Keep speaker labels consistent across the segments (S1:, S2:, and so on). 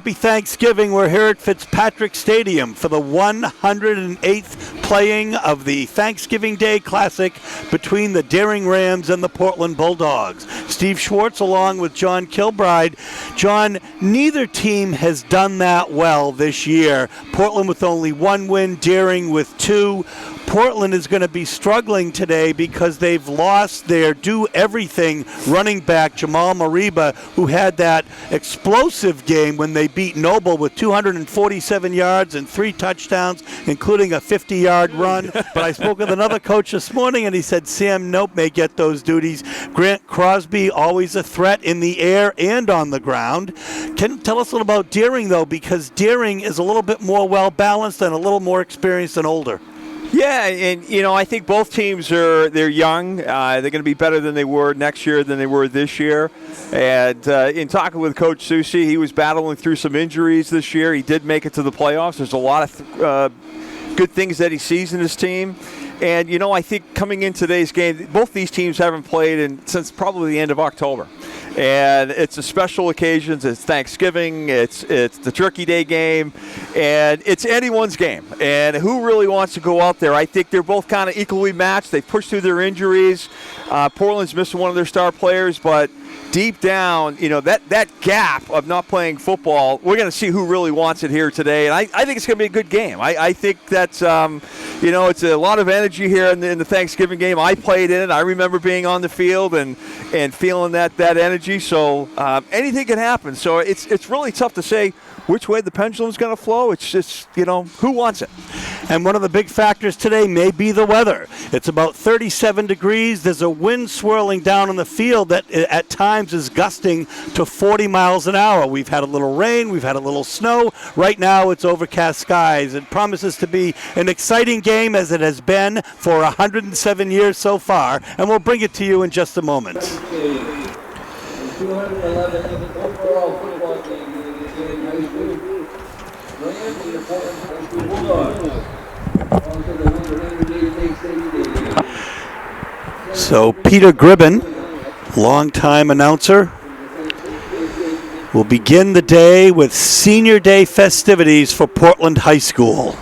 S1: Happy Thanksgiving. We're here at Fitzpatrick Stadium for the 108th playing of the Thanksgiving Day Classic between the Daring Rams and the Portland Bulldogs. Steve Schwartz along with John Kilbride. John, neither team has done that well this year. Portland with only one win, Daring with two. Portland is going to be struggling today because they've lost their do-everything running back, Jamal Mariba, who had that explosive game when they beat Noble with 247 yards and 3 touchdowns, including a 50-yard run. But I spoke with another coach this morning, and he said Sam Nope may get those duties. Grant Crosby, always a threat in the air and on the ground. Tell us a little about Daring, though, because Daring is a little bit more well-balanced and a little more experienced and older.
S2: Yeah, and I think both teams they're young. They're going to be better than they were next year than they were this year. And in talking with Coach Susi, he was battling through some injuries this year. He did make it to the playoffs. There's a lot of good things that he sees in his team. And, I think coming in today's game, both these teams haven't played since probably the end of October. And it's a special occasion. It's Thanksgiving. It's the Turkey Day game. And it's anyone's game. And who really wants to go out there? I think they're both kind of equally matched. They've pushed through their injuries. Portland's missing one of their star players, but deep down, that gap of not playing football, we're going to see who really wants it here today. And I think it's going to be a good game. I think that's, it's a lot of energy here in the Thanksgiving game. I played in it. I remember being on the field and feeling that energy. So anything can happen. So it's really tough to say which way the pendulum's going to flow. It's just, who wants it?
S1: And one of the big factors today may be the weather. It's about 37 degrees. There's a wind swirling down on the field that at times is gusting to 40 miles an hour. We've had a little rain. We've had a little snow. Right now it's overcast skies. It promises to be an exciting game as it has been for 107 years so far. And we'll bring it to you in just a moment.
S3: 211 overall football game.
S1: So Peter Gribben, longtime announcer, will begin the day with Senior Day festivities for Portland High School.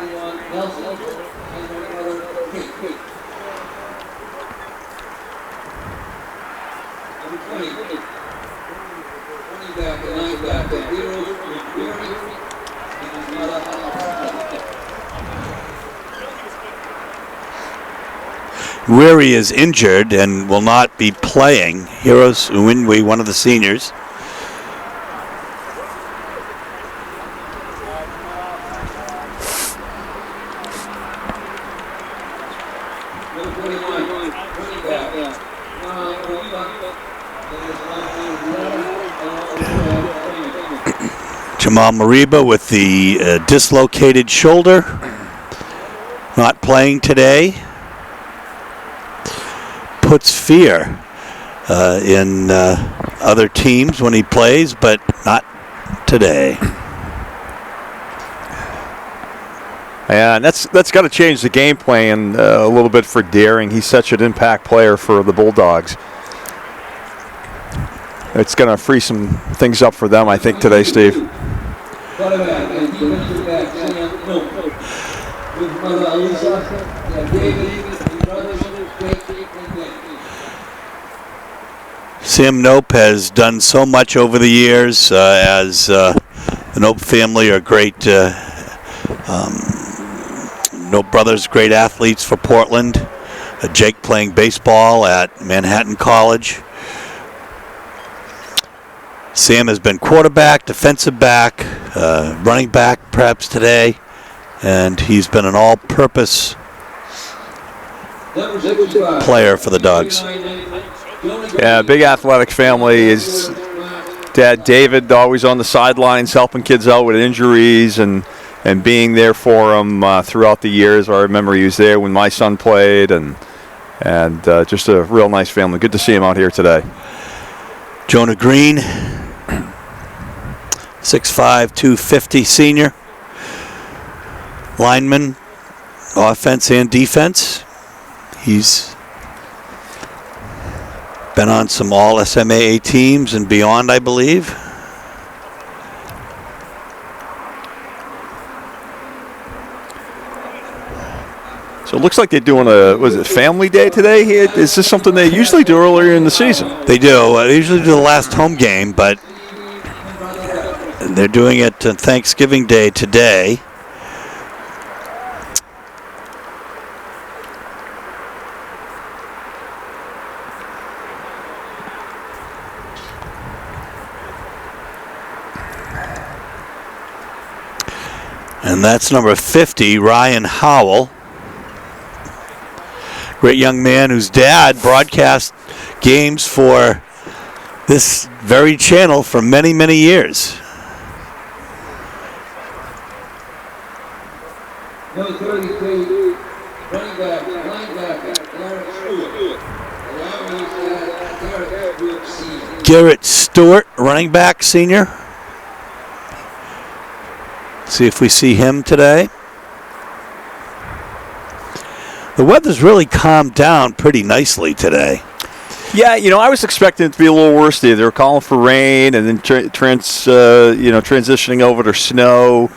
S3: Nelson, and another Kate. Number 20 back, 9 back, Heroes, and
S1: Weary is injured and will not be playing. Heroes Uwinwi, one of the seniors. Jamal Mariba with the dislocated shoulder, not playing today. Puts fear in other teams when he plays, but not today.
S2: Yeah, and that's got to change the game plan a little bit for Daring. He's such an impact player for the Bulldogs. It's going to free some things up for them, I think, today, Steve.
S1: Sam Nope has done so much over the years, as the Nope family are great. Nope brothers, great athletes for Portland. Jake playing baseball at Manhattan College. Sam has been quarterback, defensive back, running back perhaps today, and he's been an all-purpose player for the Dogs.
S2: Yeah, big athletic family. His dad David always on the sidelines helping kids out with injuries and being there for them throughout the years. I remember he was there when my son played, and just a real nice family. Good to see him out here today.
S1: Jonah Green, 6'5", 250 senior. Lineman, offense and defense. He's been on some all-SMAA teams and beyond, I believe.
S2: So it looks like they're doing a family day today here? Is this something they usually do earlier in the season?
S1: They do. They usually do the last home game, but they're doing it on Thanksgiving Day today. And that's number 50, Ryan Howell. Great young man whose dad broadcast games for this very channel for many, many years.
S3: Number 32, running back, linebacker, Garrett Stewart.
S1: Garrett Stewart, running back, senior. See if we see him today. The weather's really calmed down pretty nicely today.
S2: Yeah, I was expecting it to be a little worse there. They were calling for rain and then transitioning over to snow.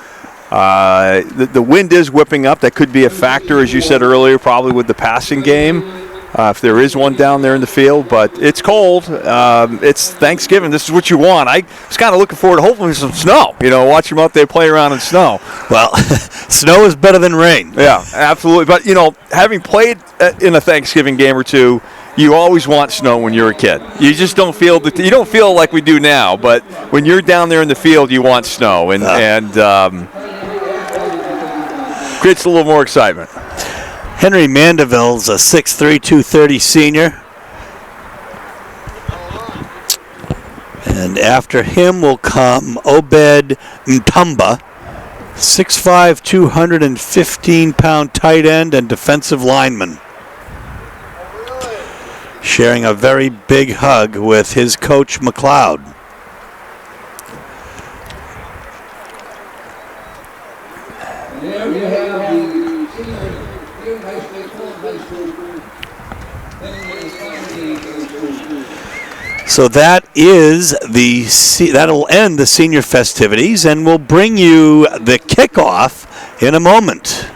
S2: The wind is whipping up. That could be a factor, as you said earlier, probably with the passing game. If there is one down there in the field, but it's cold. It's Thanksgiving. This is what you want. I was kind of looking forward to hopefully some snow. Watch them out there play around in snow.
S1: Well, snow is better than rain.
S2: Yeah, absolutely. But, having played in a Thanksgiving game or two, you always want snow when you're a kid. You just don't feel you don't feel like we do now. But when you're down there in the field, you want snow, and creates a little more excitement.
S1: Henry Mandeville's a 6'3", 230 senior. And after him will come Obed Ntumba, 6'5", 215-pound tight end and defensive lineman. Sharing a very big hug with his coach, McLeod.
S3: There you have the
S1: So that'll end the senior festivities, and we'll bring you the kickoff in a moment.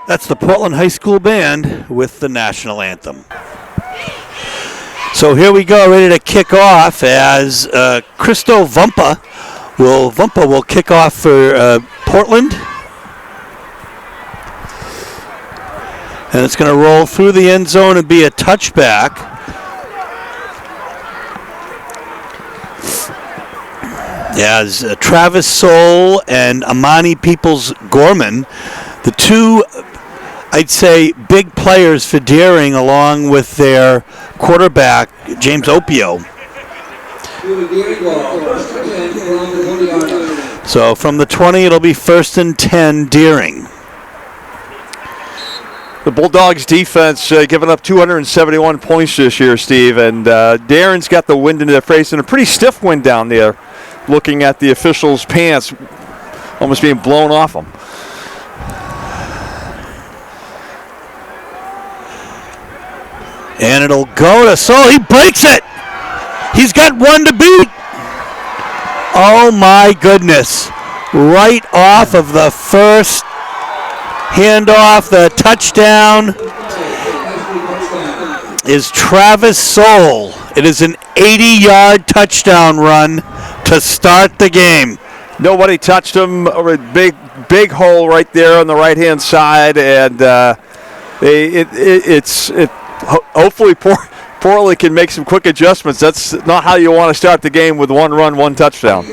S1: That's the Portland High School Band with the national anthem. So here we go, ready to kick off as Christo Vumpa will kick off for Portland. And it's going to roll through the end zone and be a touchback. As Travis Soule and Amani Peoples-Gorman, the two, I'd say, big players for Deering, along with their quarterback, James Opio. So from the 20, it'll be 1st and 10, Deering.
S2: The Bulldogs defense giving up 271 points this year, Steve, and Darren's got the wind into their face, and a pretty stiff wind down there, looking at the officials' pants almost being blown off them.
S1: And it'll go to Soule. He breaks it. He's got one to beat. Oh, my goodness. Right off of the first handoff, the touchdown is Travis Soule. It is an 80-yard touchdown run to start the game.
S2: Nobody touched him. A big hole right there on the right-hand side, and hopefully Portland can make some quick adjustments. That's not how you want to start the game, with one run, one touchdown.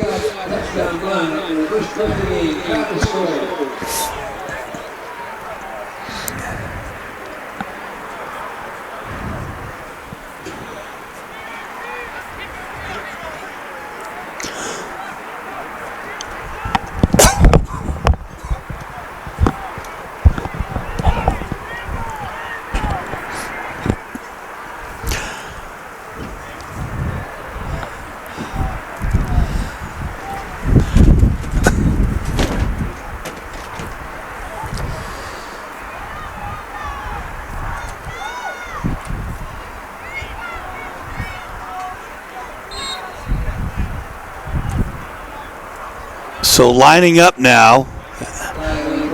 S1: So lining up now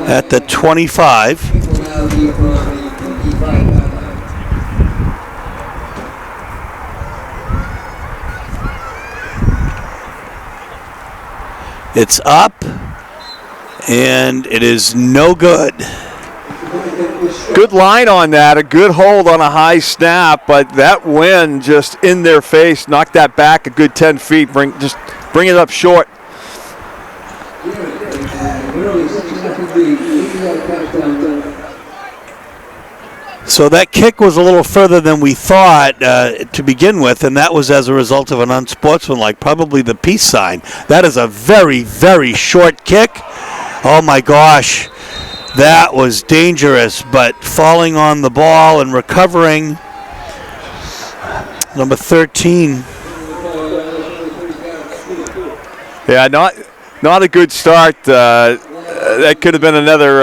S1: at the 25. It's up, and it is no good.
S2: Good line on that, a good hold on a high snap, but that wind just in their face knocked that back a good 10 feet. Bring it up short.
S1: So that kick was a little further than we thought to begin with, and that was as a result of an unsportsmanlike, probably the peace sign. That is a very, very short kick. Oh my gosh, that was dangerous, but falling on the ball and recovering, number 13.
S2: Yeah, not a good start. That could have been another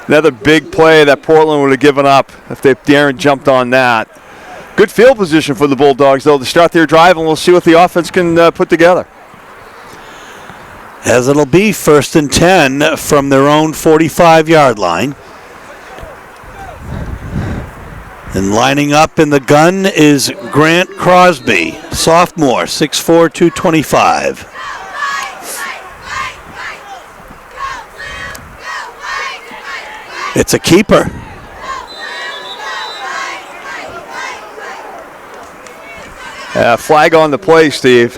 S2: Another big play that Portland would have given up if Darren jumped on that. Good field position for the Bulldogs, though, to start their drive, and we'll see what the offense can put together.
S1: As it'll be 1st and 10 from their own 45-yard line. And lining up in the gun is Grant Crosby, sophomore, 6'4", 225. It's a keeper.
S2: Flag on the play, Steve.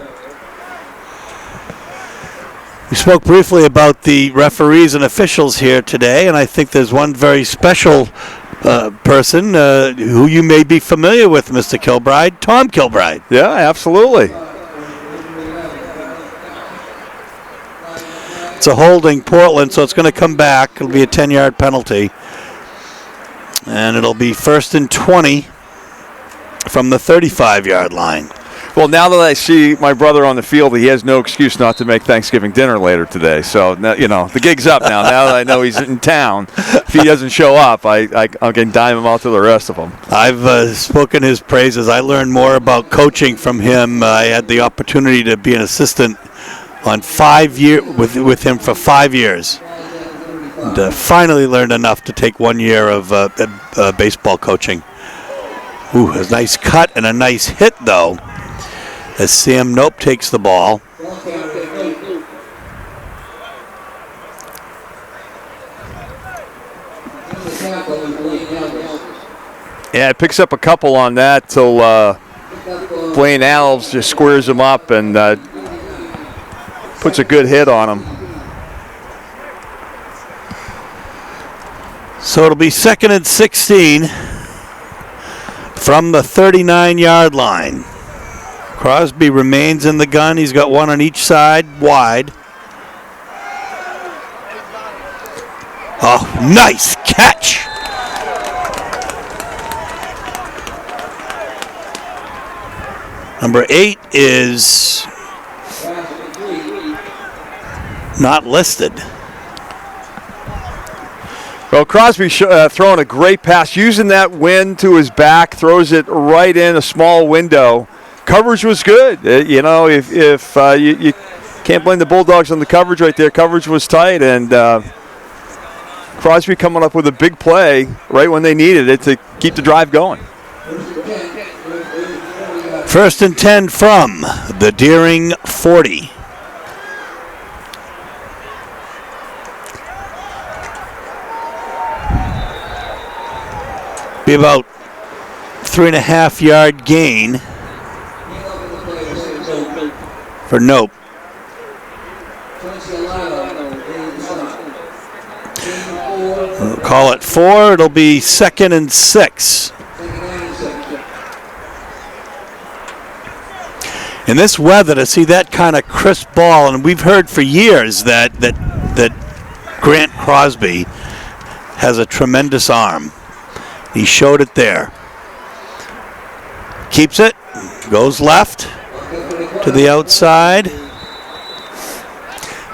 S1: We spoke briefly about the referees and officials here today, and I think there's one very special person who you may be familiar with, Mr. Kilbride, Tom Kilbride.
S2: Yeah, absolutely.
S1: It's a holding Portland, so it's going to come back. It'll be a 10-yard penalty. And it'll be 1st and 20 from the 35-yard line.
S2: Well, now that I see my brother on the field, he has no excuse not to make Thanksgiving dinner later today. So, you know, the gig's up now. Now that I know he's in town, if he doesn't show up, I can dime him out to the rest of them.
S1: I've spoken his praises. I learned more about coaching from him. I had the opportunity to be an assistant on 5 years with him for 5 years. And finally learned enough to take 1 year of baseball coaching. Ooh, a nice cut and a nice hit, though, as Sam Nope takes the ball.
S2: Yeah, it picks up a couple on that till Blaine Alves just squares him up and puts a good hit on him.
S1: So it'll be 2nd and 16 from the 39-yard line. Crosby remains in the gun. He's got one on each side, wide. Oh, nice catch. Number 8 is not listed.
S2: Well, Crosby throwing a great pass, using that wind to his back, throws it right in a small window. Coverage was good. You know, if you can't blame the Bulldogs on the coverage right there. Coverage was tight, and Crosby coming up with a big play right when they needed it to keep the drive going.
S1: 1st and 10 from the Deering 40. Be about 3.5 yard gain for Nope. We'll call it 4. It'll be 2nd and 6. In this weather, to see that kind of crisp ball, and we've heard for years that Grant Crosby has a tremendous arm. He showed it there. Keeps it, goes left to the outside.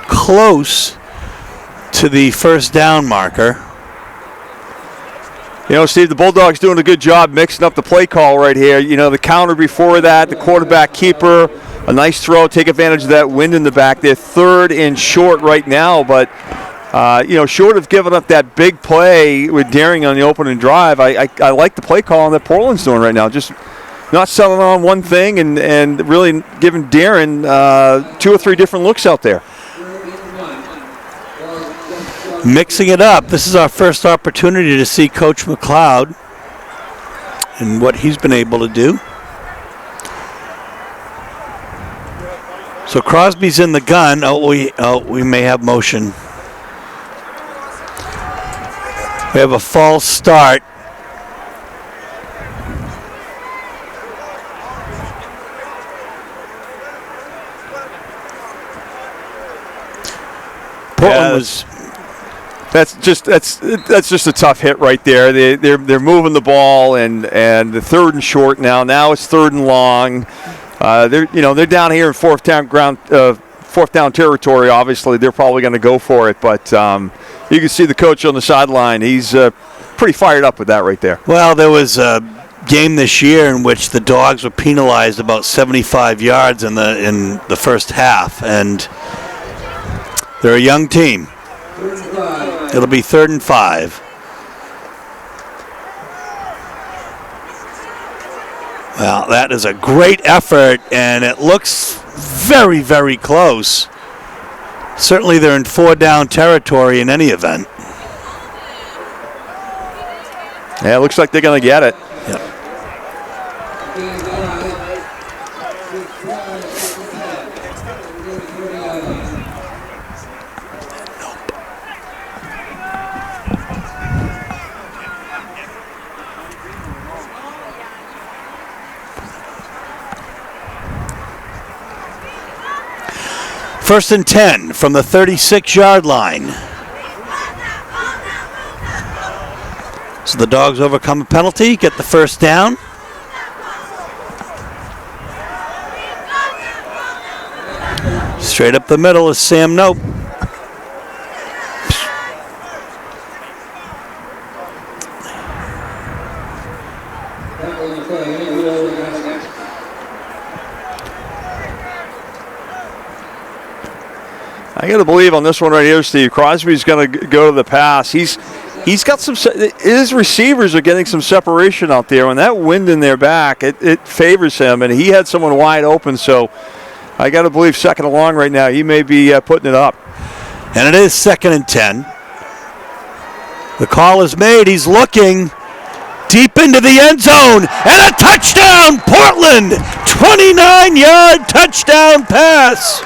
S1: Close to the first down marker.
S2: You know, Steve, the Bulldogs doing a good job mixing up the play call right here. You know, the counter before that, the quarterback keeper, a nice throw, take advantage of that wind in the back. They're 3rd and short right now, but you know, short of giving up that big play with Daring on the opening drive, I like the play call that Portland's doing right now. Just not selling on one thing and really giving Daring 2 or 3 different looks out there.
S1: Mixing it up. This is our first opportunity to see Coach McLeod and what he's been able to do. So Crosby's in the gun. We may have motion. We have a false start. Portland was.
S2: That's just a tough hit right there. They're moving the ball and the 3rd and short now. Now it's 3rd and long. They're down here in fourth down territory. Obviously, they're probably going to go for it, but You can see the coach on the sideline. He's pretty fired up with that right there.
S1: Well, there was a game this year in which the Dogs were penalized about 75 yards in the first half, and they're a young team. It'll be 3rd and 5. Well, that is a great effort, and it looks very, very close. Certainly they're in 4-down territory in any event.
S2: Yeah, it looks like they're going to get it.
S1: Yep. First and 10 from the 36-yard line. So the Dogs overcome a penalty, get the first down. Straight up the middle is Sam Nope.
S2: I got to believe on this one right here, Steve, Crosby's going to go to the pass. He's got some. His receivers are getting some separation out there. When that wind in their back, it favors him, and he had someone wide open. So I got to believe second and long right now. He may be putting it up.
S1: And it is 2nd and 10. The call is made. He's looking deep into the end zone, and a touchdown, Portland! 29-yard touchdown pass.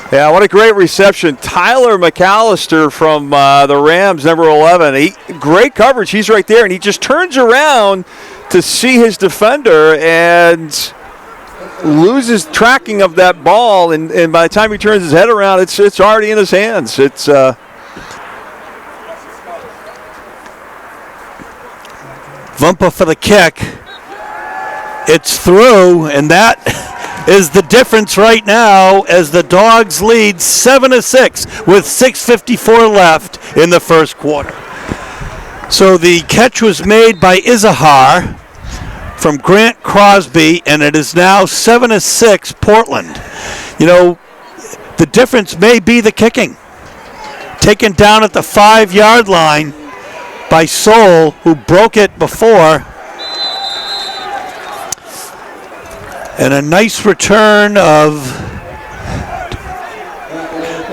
S2: Yeah, what a great reception. Tyler McAllister from the Rams, number 11. Great coverage. He's right there, and he just turns around to see his defender and loses tracking of that ball. And by the time he turns his head around, it's already in his hands. It's
S1: Vumpa for the kick. It's through, and that is the difference right now as the Dogs lead 7-6 with 6:54 left in the first quarter. So the catch was made by Izahar from Grant Crosby, and it is now 7-6 Portland. You know, the difference may be the kicking. Taken down at the 5-yard line by Soul, who broke it before. And a nice return of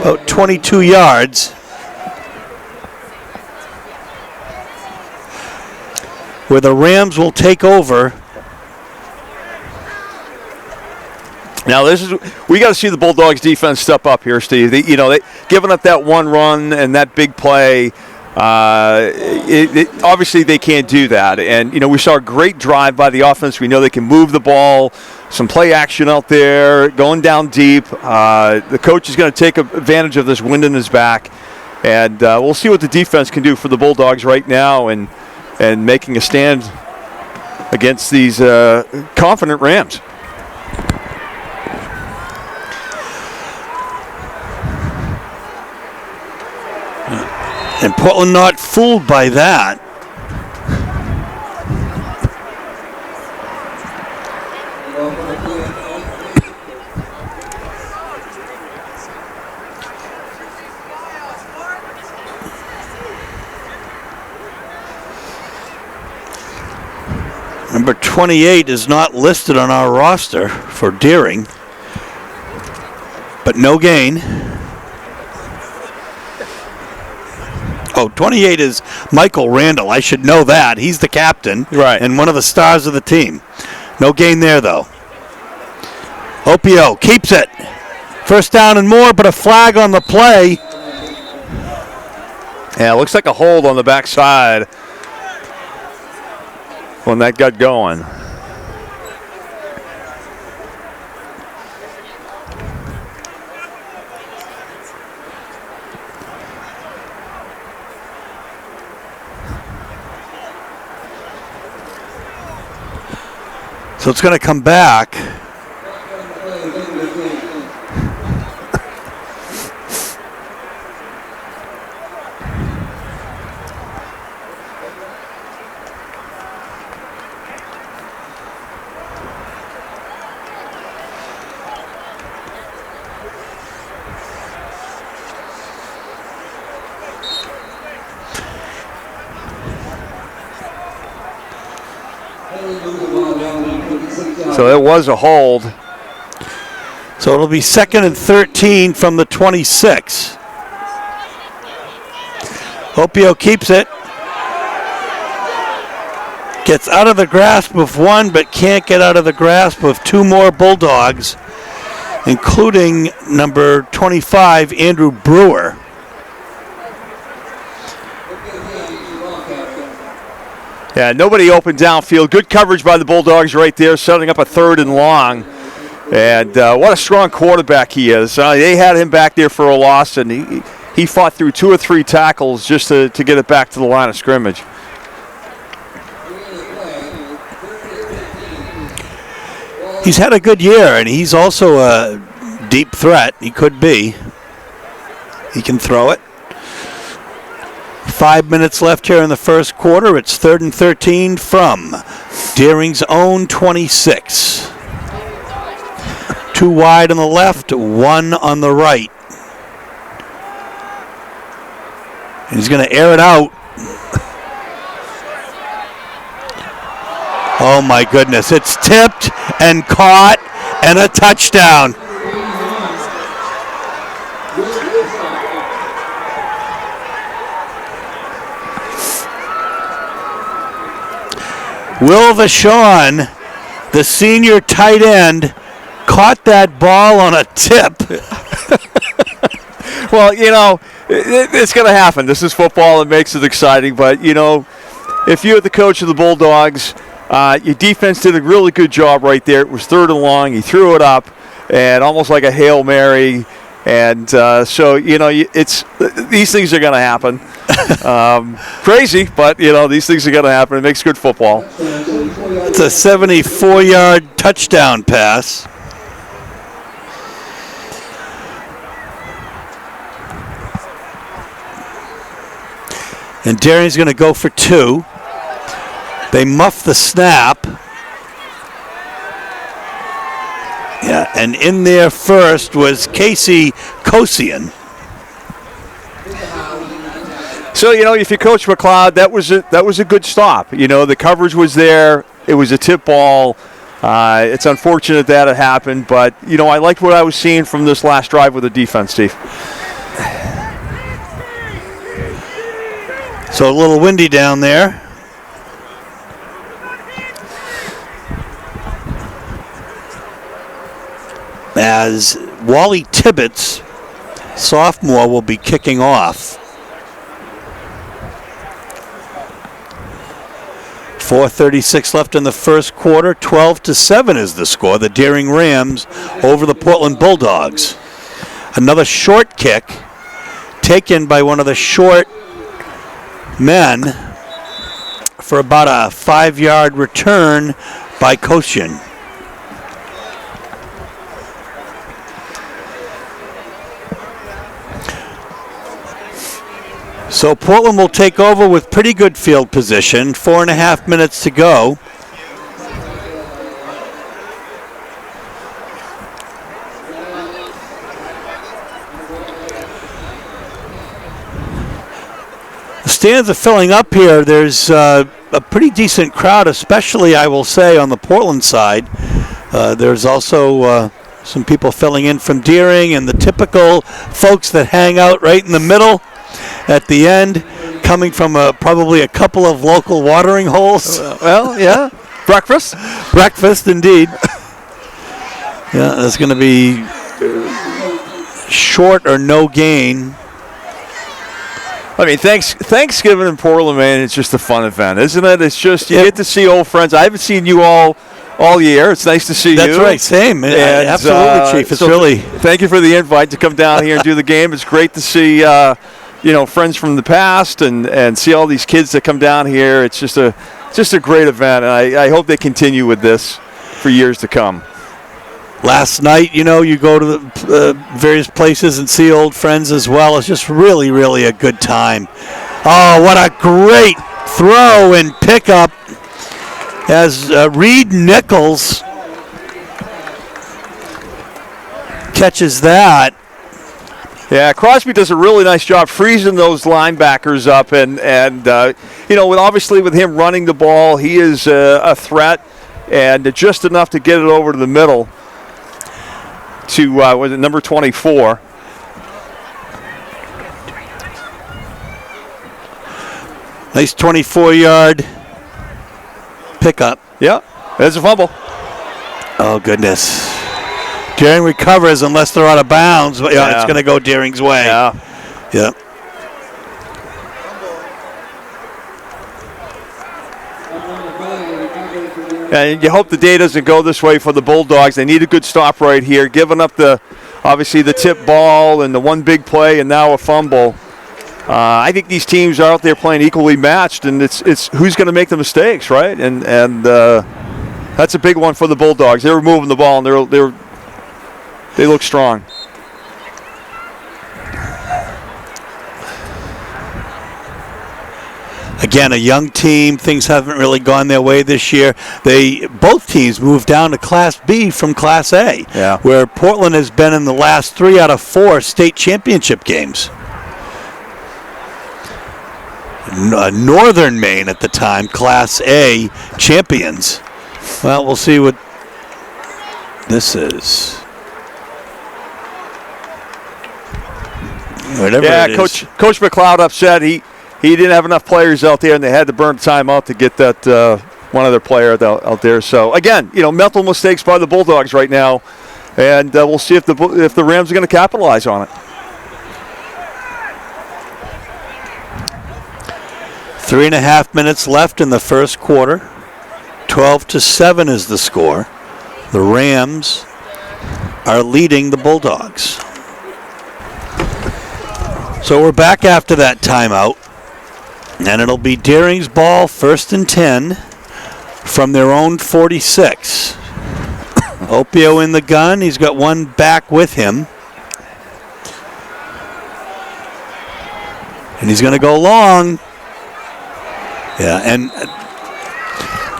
S1: about 22 yards. Where the Rams will take over.
S2: Now we got to see the Bulldogs defense step up here, Steve. They giving up that one run and that big play. Obviously they can't do that, and we saw a great drive by the offense. We know they can move the ball, some play action out there, going down deep. The coach is going to take advantage of this wind in his back, and we'll see what the defense can do for the Bulldogs right now, and making a stand against these confident Rams.
S1: And Portland not fooled by that. Number 28 is not listed on our roster for Deering, but no gain. Oh, 28 is Michael Randall. I should know that. He's the captain,
S2: right,
S1: and one of the stars of the team. No gain there, though. Opio keeps it. First down and more, but a flag on the play.
S2: Yeah, it looks like a hold on the backside. when that got going.
S1: So it's going to come back.
S2: So it was a hold.
S1: So it'll be 2nd and 13 from the 26. Opio keeps it. Gets out of the grasp of one, but can't get out of the grasp of two more Bulldogs, including number 25, Andrew Brewer.
S2: Yeah, nobody open downfield. Good coverage by the Bulldogs right there, setting up a 3rd and long. And what a strong quarterback he is. They had him back there for a loss, and he fought through 2 or 3 tackles just to get it back to the line of scrimmage.
S1: He's had a good year, and he's also a deep threat. He could be. He can throw it. 5 minutes left here in the first quarter. It's 3rd and 13 from Deering's own 26. 2 wide on the left, 1 on the right. And he's going to air it out. Oh my goodness, it's tipped and caught and a touchdown. Will Vachon, the senior tight end, caught that ball on a tip.
S2: Well, you know, it's going to happen. This is football. It makes it exciting. But, you know, if you're the coach of the Bulldogs, your defense did a really good job right there. It was 3rd and long. He threw it up, and almost like a Hail Mary. And so, you know, these things are going to happen. Crazy, but, you know, these things are going to happen. It makes good football.
S1: It's a 74-yard touchdown pass. And Deering's going to go for 2. They muff the snap. Yeah, and in there first was Casey Kosian.
S2: So, you know, if you coach McLeod, that was a good stop. You know, the coverage was there. It was a tip ball. It's unfortunate that it happened, but, you know, I liked what I was seeing from this last drive with the defense, Steve.
S1: So a little windy down there. As Wally Tibbetts, sophomore, will be kicking off. 4:36 left in the first quarter. 12-7 is the score. The Deering Rams over the Portland Bulldogs. Another short kick taken by one of the short men for about a 5-yard return by Koshin. So Portland will take over with pretty good field position. 4.5 minutes to go. The stands are filling up here. There's a pretty decent crowd, especially, I will say, on the Portland side. There's also some people filling in from Deering and the typical folks that hang out right in the middle at the end, coming from probably a couple of local watering holes.
S2: Well, yeah. Breakfast?
S1: Breakfast, indeed. Yeah, there's going to be short or no gain.
S2: I mean, Thanksgiving in Portland, Maine, it's just a fun event, isn't it? It's just you get to see old friends. I haven't seen you all year. It's nice to see you.
S1: That's right, same.
S2: And,
S1: absolutely, Chief. It's really.
S2: Thank you for the invite to come down here and do the game. It's great to see friends from the past and see all these kids that come down here. It's just a great event, and I hope they continue with this for years to come.
S1: Last night, you go to the various places and see old friends as well. It's just really, really a good time. Oh, what a great throw and pickup as Reed Nichols catches that.
S2: Yeah, Crosby does a really nice job freezing those linebackers up, and obviously with him running the ball, he is a threat, and just enough to get it over to the middle to was it number 24.
S1: Nice 24-yard pickup.
S2: Yeah, there's a fumble.
S1: Oh, goodness. Deering recovers unless they're out of bounds. But yeah, it's going to go Deering's way.
S2: Yeah.
S1: Yeah.
S2: And you hope the day doesn't go this way for the Bulldogs. They need a good stop right here, giving up obviously the tip ball and the one big play and now a fumble. I think these teams are out there playing equally matched, and it's who's going to make the mistakes, right? And that's a big one for the Bulldogs. They were moving the ball, and they look strong.
S1: Again, a young team. Things haven't really gone their way this year. Both teams moved down to Class B from Class A, where Portland has been in the last 3 out of 4 state championship games. Northern Maine at the time, Class A champions. Well, we'll see what this is. Whatever it is.
S2: Coach McLeod upset. He didn't have enough players out there, and they had to burn time out to get that one other player out there. So again, mental mistakes by the Bulldogs right now, and we'll see if the Rams are going to capitalize on it.
S1: 3.5 minutes left in the first quarter. 12-7 is the score. The Rams are leading the Bulldogs. So we're back after that timeout. And it'll be Deering's ball, 1st and 10 from their own 46. Opio in the gun. He's got one back with him. And he's going to go long. Yeah, and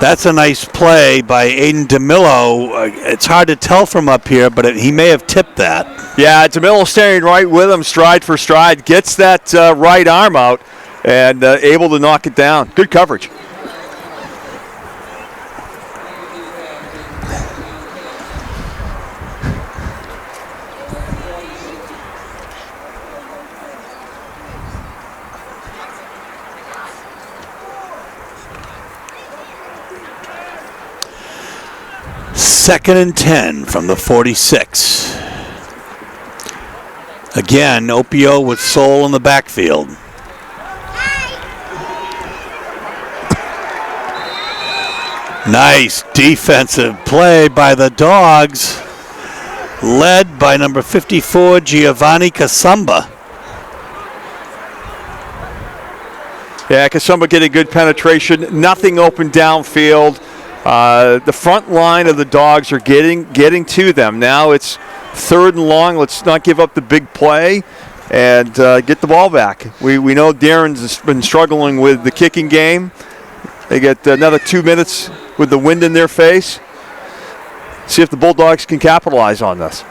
S1: that's a nice play by Aiden DeMillo. It's hard to tell from up here, but he may have tipped that.
S2: Yeah, DeMillo staying right with him, stride for stride, gets that right arm out. And able to knock it down. Good coverage.
S1: Second and 10 from the 46. Again, Opio with Soul in the backfield. Nice defensive play by the Dogs, led by number 54, Giovanni Kasumba.
S2: Yeah, Kasumba getting good penetration. Nothing open downfield. The front line of the Dogs are getting to them. Now it's 3rd and long. Let's not give up the big play and get the ball back. We know Darren's been struggling with the kicking game. They get another 2 minutes with the wind in their face. See if the Bulldogs can capitalize on this.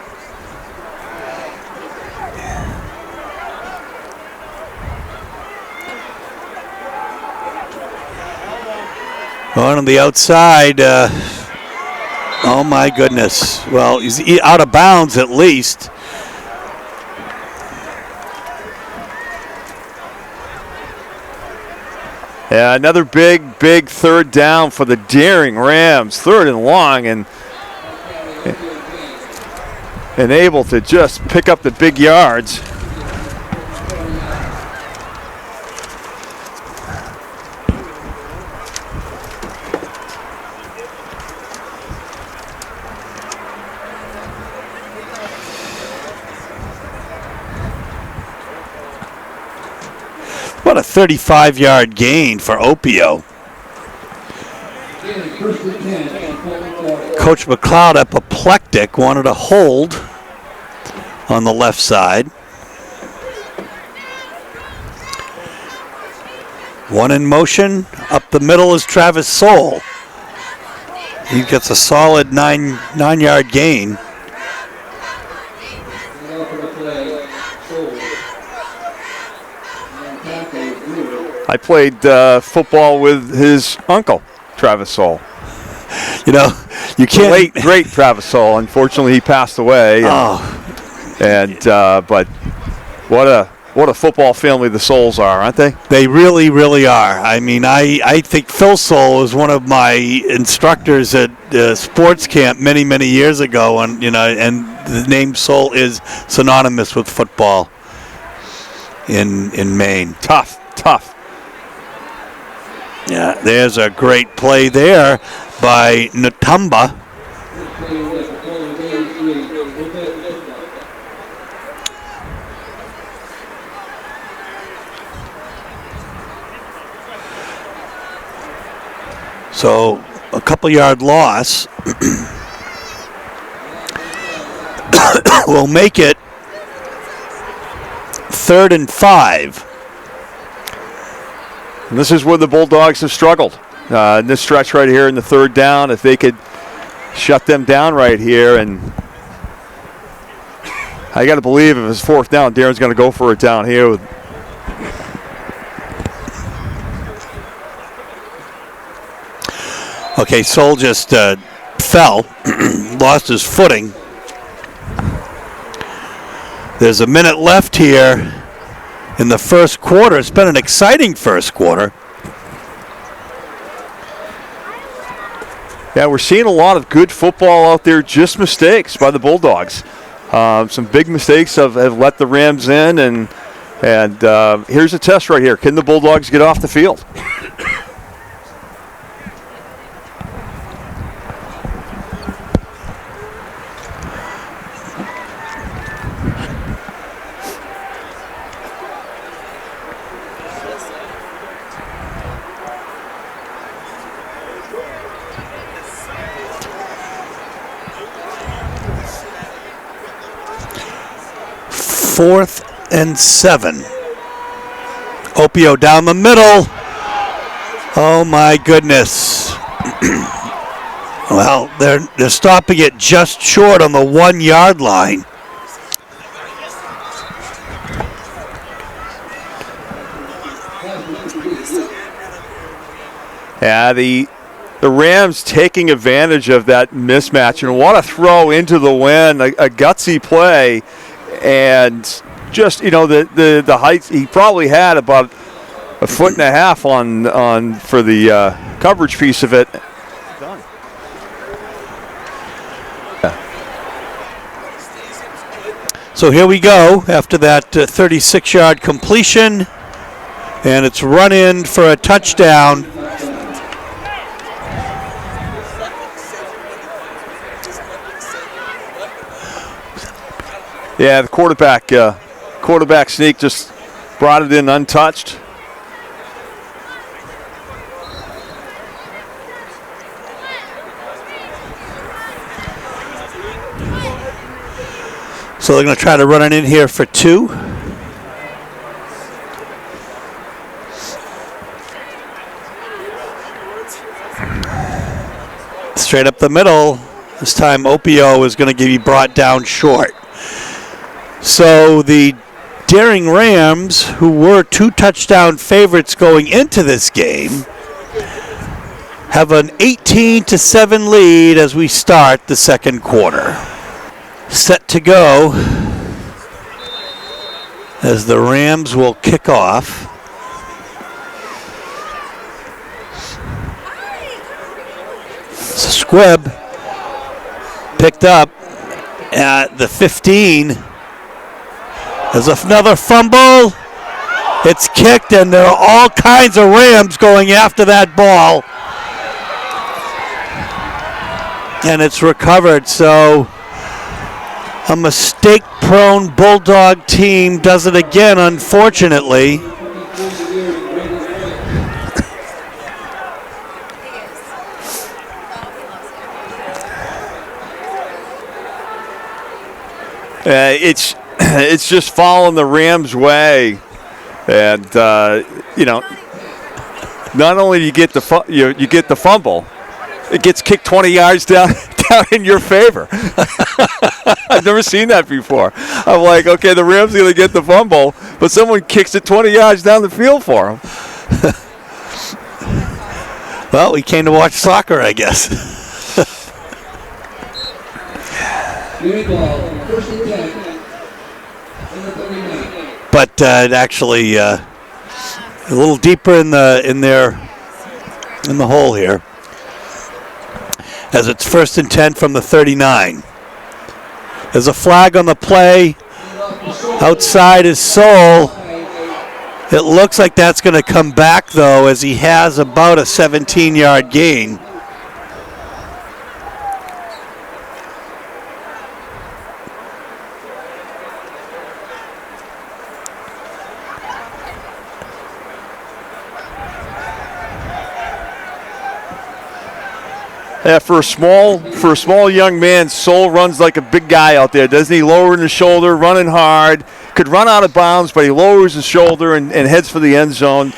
S1: On the outside, oh my goodness. Well, he's out of bounds at least.
S2: Yeah, another big 3rd down for the Deering Rams. 3rd and long, and able to just pick up the big yards.
S1: about a 35-yard gain for Opio. Coach McLeod, apoplectic, wanted a hold on the left side. One in motion. Up the middle is Travis Soul. He gets a solid nine-yard gain.
S2: I played football with his uncle, Travis Soul.
S1: You know, you can't.
S2: Great Travis Soul. Unfortunately, he passed away. But what a football family the Souls are, aren't they?
S1: They really, really are. I mean, I think Phil Soul was one of my instructors at sports camp many, many years ago, and the name Soul is synonymous with football in Maine.
S2: Tough.
S1: Yeah, there's a great play there by Natumba. So a couple-yard loss will make it 3rd and 5.
S2: And this is where the Bulldogs have struggled. In this stretch right here in the 3rd down, if they could shut them down right here, and I got to believe if it's 4th down, Darren's going to go for it down here.
S1: Okay, Soul just fell, lost his footing. There's a minute left here in the first quarter. It's been an exciting first quarter.
S2: Yeah, we're seeing a lot of good football out there, just mistakes by the Bulldogs. Some big mistakes have let the Rams in, and here's a test right here. Can the Bulldogs get off the field?
S1: Fourth and 7. Opio down the middle. Oh my goodness. Well, they're stopping it just short on the 1 yard line.
S2: Yeah, the Rams taking advantage of that mismatch, and what a throw into the wind, a gutsy play. And just, the height, he probably had about 1.5 feet on for the coverage piece of it. Done.
S1: So here we go after that 36-yard completion, and it's run in for a touchdown.
S2: Yeah, the quarterback sneak just brought it in untouched.
S1: So they're going to try to run it in here for 2. Straight up the middle. This time Opio is going to be brought down short. So the Daring Rams, who were 2-touchdown favorites going into this game, have an 18-7 lead as we start the second quarter. Set to go as the Rams will kick off. Squibb picked up at the 15. There's another fumble. It's kicked, and there are all kinds of Rams going after that ball. And it's recovered, so a mistake-prone Bulldog team does it again, unfortunately.
S2: It's just following the Rams' way, and not only do you get you get the fumble, it gets kicked 20 yards down in your favor. I've never seen that before. I'm like, okay, the Rams are going to get the fumble, but someone kicks it 20 yards down the field for them.
S1: Well, we came to watch soccer, I guess.
S3: New ball, first and 10. Number 39.
S1: But actually, a little deeper in the hole here, as it's first and 10 from the 39. There's a flag on the play. Outside is Soul. It looks like that's going to come back, though, as he has about a 17-yard gain.
S2: Yeah, for a small young man, Soul runs like a big guy out there, doesn't he? Lowering his shoulder, running hard. Could run out of bounds, but he lowers his shoulder and heads for the end zone.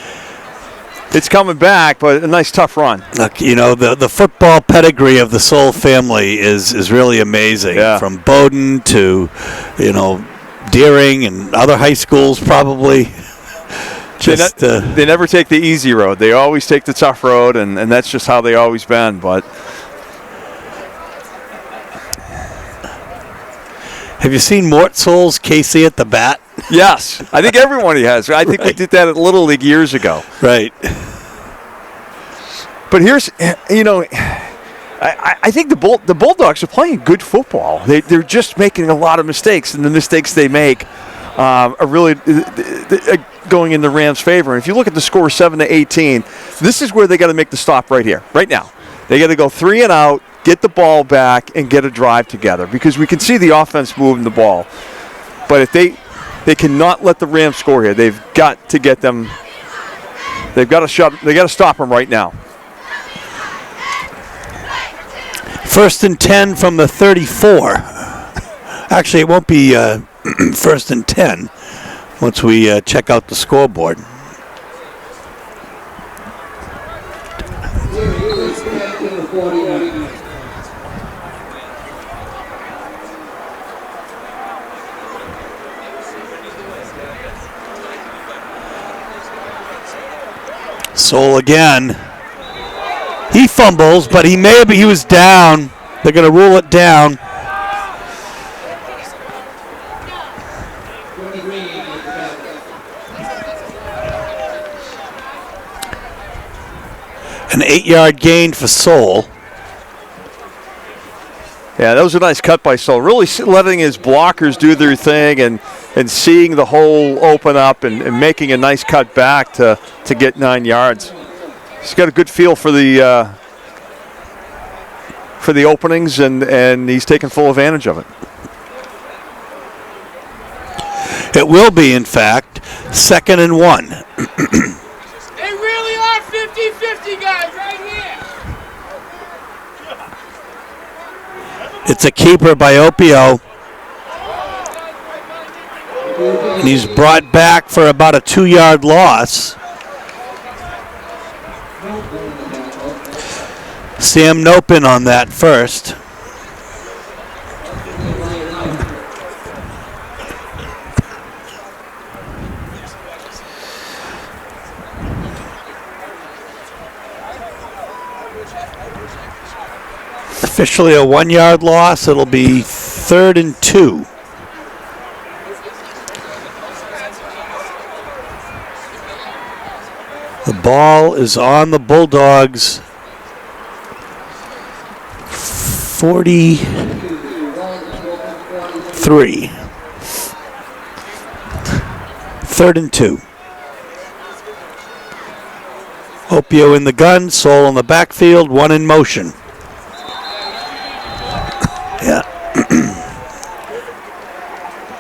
S2: It's coming back, but a nice, tough run.
S1: Look, the football pedigree of the Soul family is really amazing.
S2: Yeah.
S1: From Bowdoin to, Deering and other high schools probably.
S2: They never take the easy road. They always take the tough road, and that's just how they always been. But
S1: have you seen Mort Soul's Casey at the bat?
S2: yes, I think everybody has. I think we did that at Little League years ago.
S1: Right.
S2: But here's, I think the Bulldogs are playing good football. They're just making a lot of mistakes, and the mistakes they make are really going in the Rams' favor. And if you look at the score, 7-18, this is where they got to make the stop right here, right now. They got to go 3 and out, get the ball back, and get a drive together, because we can see the offense moving the ball. But if they cannot let the Rams score here, they've got to get them. They got to stop them right now.
S1: First and 10 from the 34. Actually, it won't be first and 10 once we check out the scoreboard. Soul again. He fumbles, but he was down. They're going to rule it down. An 8-yard gain for Soul.
S2: Yeah, that was a nice cut by Soul. Really letting his blockers do their thing and seeing the hole open up and making a nice cut back to get 9 yards. He's got a good feel for the openings, and he's taking full advantage of it.
S1: It will be, in fact, 2nd and 1.
S4: They really are 50-50 guys right here.
S1: It's a keeper by Opio. And he's brought back for about a 2-yard loss. Sam Nopin on that first. Officially a 1-yard loss. It'll be 3rd and 2. The ball is on the Bulldogs' 43. 3rd and 2. Opio in the gun, Soul in the backfield, 1 in motion. Yeah.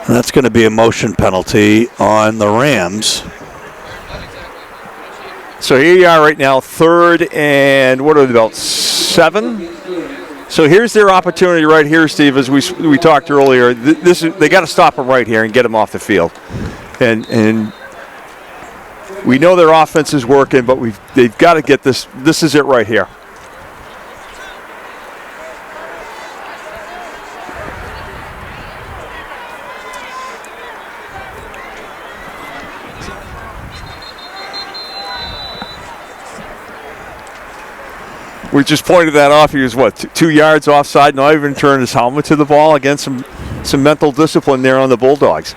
S1: That's going to be a motion penalty on the Rams. So
S2: here you are right now, 3rd and what are they, about 7? So here's their opportunity right here, Steve, as we talked earlier. They got to stop them right here and get them off the field. And we know their offense is working, but they've got to get this. This is it right here. We just pointed that off. He was, 2 yards offside, not even turned his helmet to the ball. Again, some mental discipline there on the Bulldogs.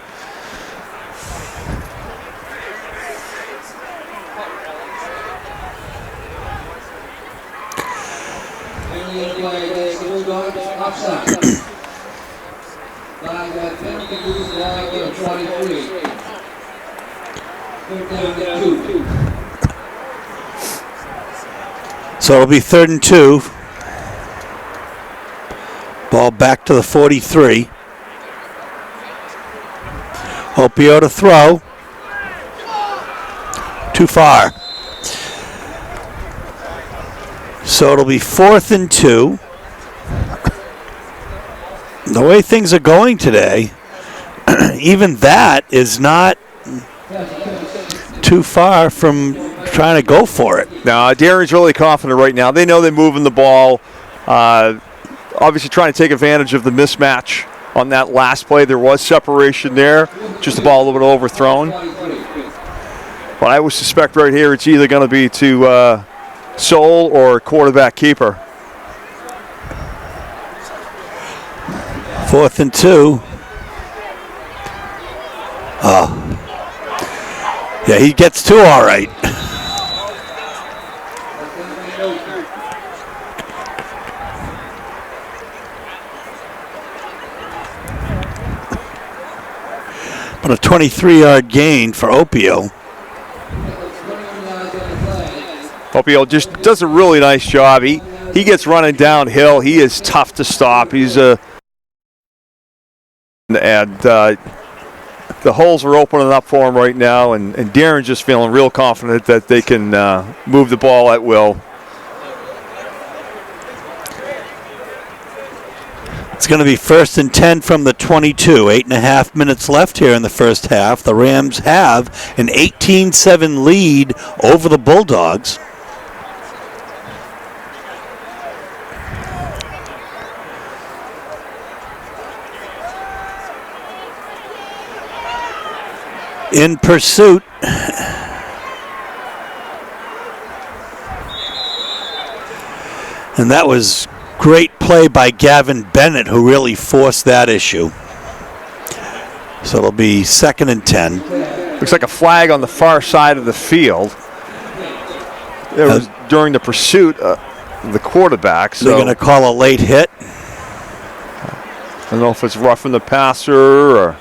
S1: So it'll be 3rd and 2. Ball back to the 43. Opio to throw. Too far. So it'll be 4th and 2. The way things are going today, even that is not too far from trying to go for it.
S2: Now, Darren's really confident right now. They know they're moving the ball. Obviously trying to take advantage of the mismatch on that last play. There was separation there, just the ball a little bit overthrown. But I would suspect right here it's either going to be to Soul or quarterback keeper.
S1: 4th and 2. Oh. Yeah, he gets 2 all right. But a 23-yard gain for Opio.
S2: Opio just does a really nice job. He gets running downhill. He is tough to stop. He's the holes are opening up for him right now, and Darren's just feeling real confident that they can move the ball at will.
S1: It's going to be 1st and 10 from the 22. 8.5 minutes left here in the first half. The Rams have an 18-7 lead over the Bulldogs. In pursuit. And that was great play by Gavin Bennett, who really forced that issue. So it'll be 2nd and 10.
S2: Looks like a flag on the far side of the field. It was during the pursuit of the quarterback. So
S1: they're going to call a late hit.
S2: I don't know if it's roughing the passer or...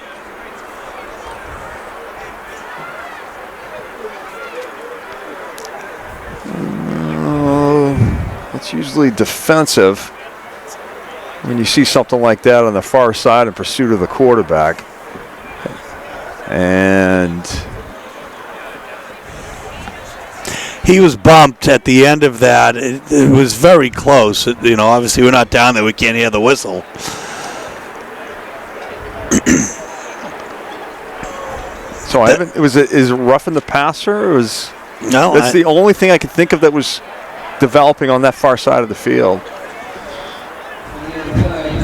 S2: It's usually defensive when you see something like that on the far side in pursuit of the quarterback. And
S1: he was bumped at the end of that. It was very close. Obviously we're not down there. We can't hear the whistle.
S2: So is it roughing the passer?
S1: No.
S2: That's the only thing I could think of that was developing on that far side of the field.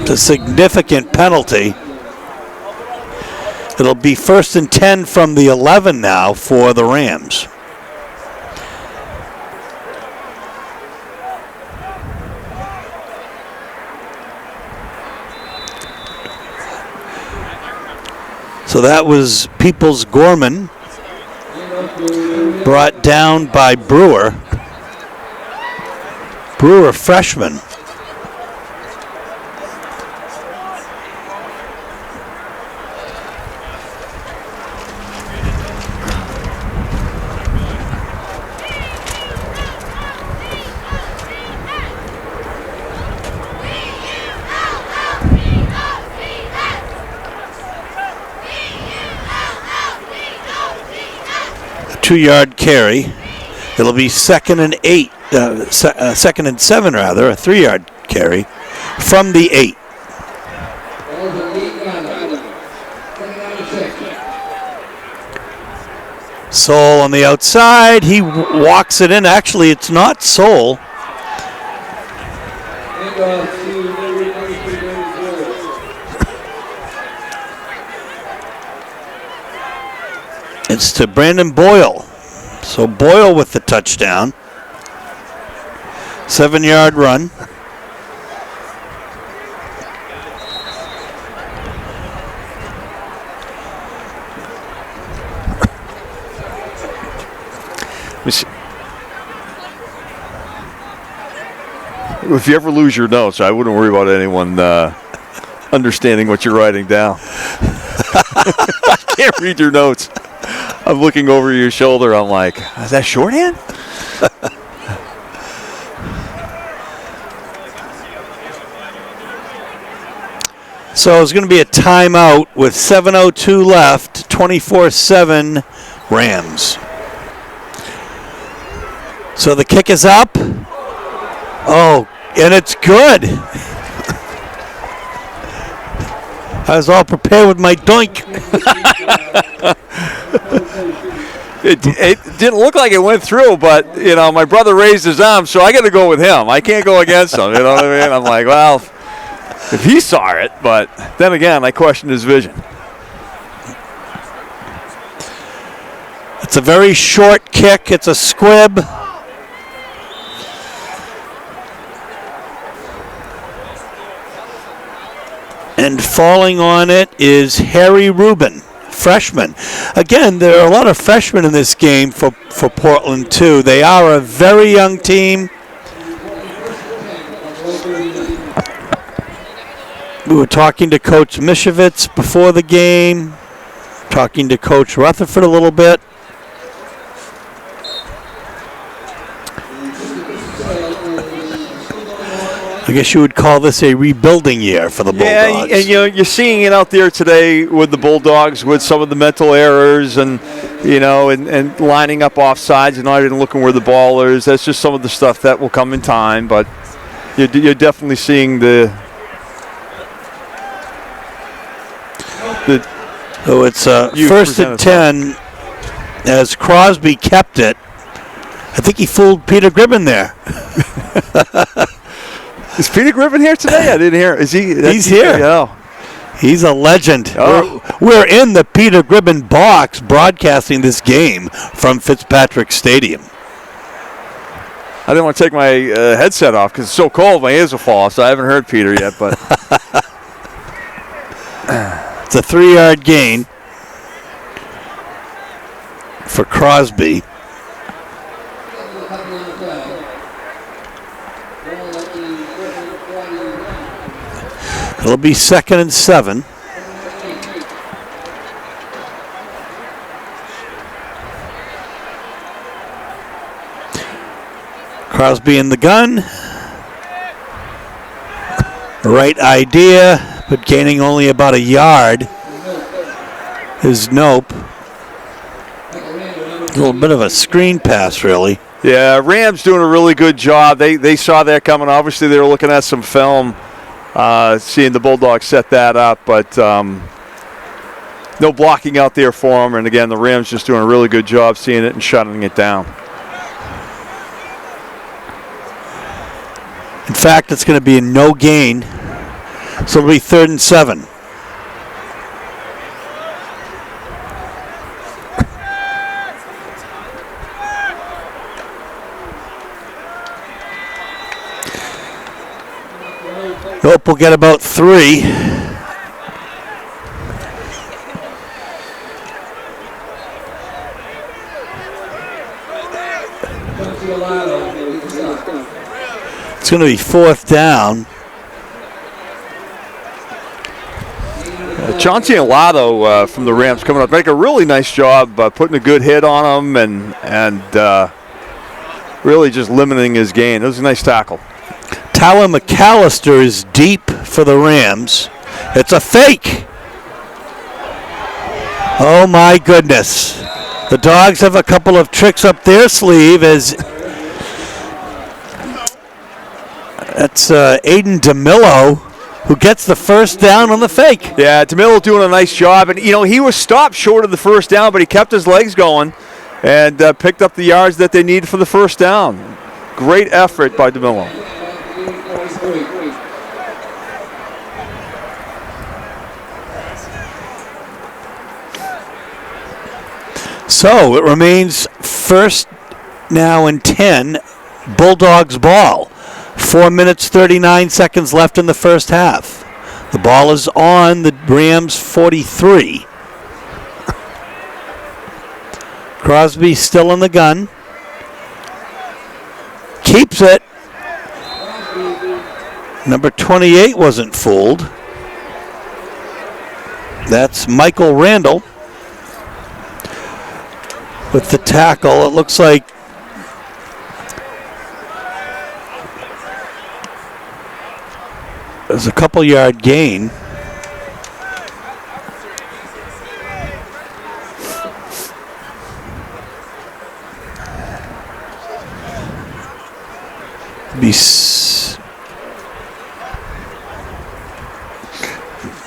S1: It's a significant penalty. It'll be 1st and 10 from the 11 now for the Rams. So that was Peoples Gorman, brought down by Brewer. Brewer, freshman. A 2-yard carry. It'll be 2nd and 8. 2nd and 7 rather, a 3-yard carry from the 8.
S3: Ball's an 8-yarder. Second down and 6.
S1: Soul on the outside. He walks it in. Actually, it's not Soul.
S3: Handoff to number 23,
S1: It's to Brandon Boyle. So Boyle with the touchdown. 7-yard run.
S2: If you ever lose your notes, I wouldn't worry about anyone understanding what you're writing down. I can't read your notes. I'm looking over your shoulder. I'm like, is that shorthand?
S1: So it's going to be a timeout with 7:02 left, 24-7 Rams. So the kick is up. Oh, and it's good. I was all prepared with my doink.
S2: It didn't look like it went through, but, you know, my brother raised his arm, so I got to go with him. I can't go against him, you know what I mean? I'm like, well, if he saw it, but then again, I questioned his vision.
S1: It's a very short kick. It's a squib. And falling on it is Harry Rubin, freshman. Again, there are a lot of freshmen in this game for Portland, too. They are a very young team. We were talking to Coach Mishevitz before the game, talking to Coach Rutherford a little bit. I guess you would call this a rebuilding year for the Bulldogs.
S2: Yeah, and you know, you're seeing it out there today with the Bulldogs with some of the mental errors and, you know, and lining up offsides and not even looking where the ball is. That's just some of the stuff that will come in time, but you're definitely seeing the
S1: so it's first and 10 as Crosby kept it. I think he fooled Peter Gribben there.
S2: Is Peter Gribben here today? I didn't hear. Is he?
S1: He's here.
S2: Oh.
S1: He's a legend.
S2: Oh.
S1: We're in the Peter Gribben box broadcasting this game from Fitzpatrick Stadium.
S2: I didn't want to take my headset off because it's so cold. My ears will fall off, so I haven't heard Peter yet. But
S1: it's a 3-yard gain for Crosby. It'll be 2nd and 7. Crosby in the gun. Right idea, but gaining only about a yard is Nope. A little bit of a screen pass, really.
S2: yeah, Rams doing a really good job. They saw that coming. Obviously, they were looking at some film. Seeing the Bulldogs set that up, but no blocking out there for them. And again, the Rams just doing a really good job seeing it and shutting it down.
S1: In fact, it's going to be a no gain, so it'll be 3rd and 7. Nope, we'll get about 3. It's going to be 4th down.
S2: Chauncey and Lotto from the Rams coming up make a really nice job putting a good hit on him and really just limiting his gain. It was a nice tackle.
S1: Tyler McAllister is deep for the Rams. It's a fake. Oh my goodness. The Dogs have a couple of tricks up their sleeve as That's Aiden DeMillo, who gets the first down on the fake.
S2: Yeah, DeMillo doing a nice job. And, he was stopped short of the first down, but he kept his legs going and picked up the yards that they needed for the first down. Great effort by DeMillo.
S1: So it remains first now and 10, Bulldogs ball. 4 minutes, 39 seconds left in the first half. The ball is on the Rams 43. Crosby still in the gun. Keeps it. Number 28 wasn't fooled. That's Michael Randall with the tackle. It looks like there's a couple yard gain.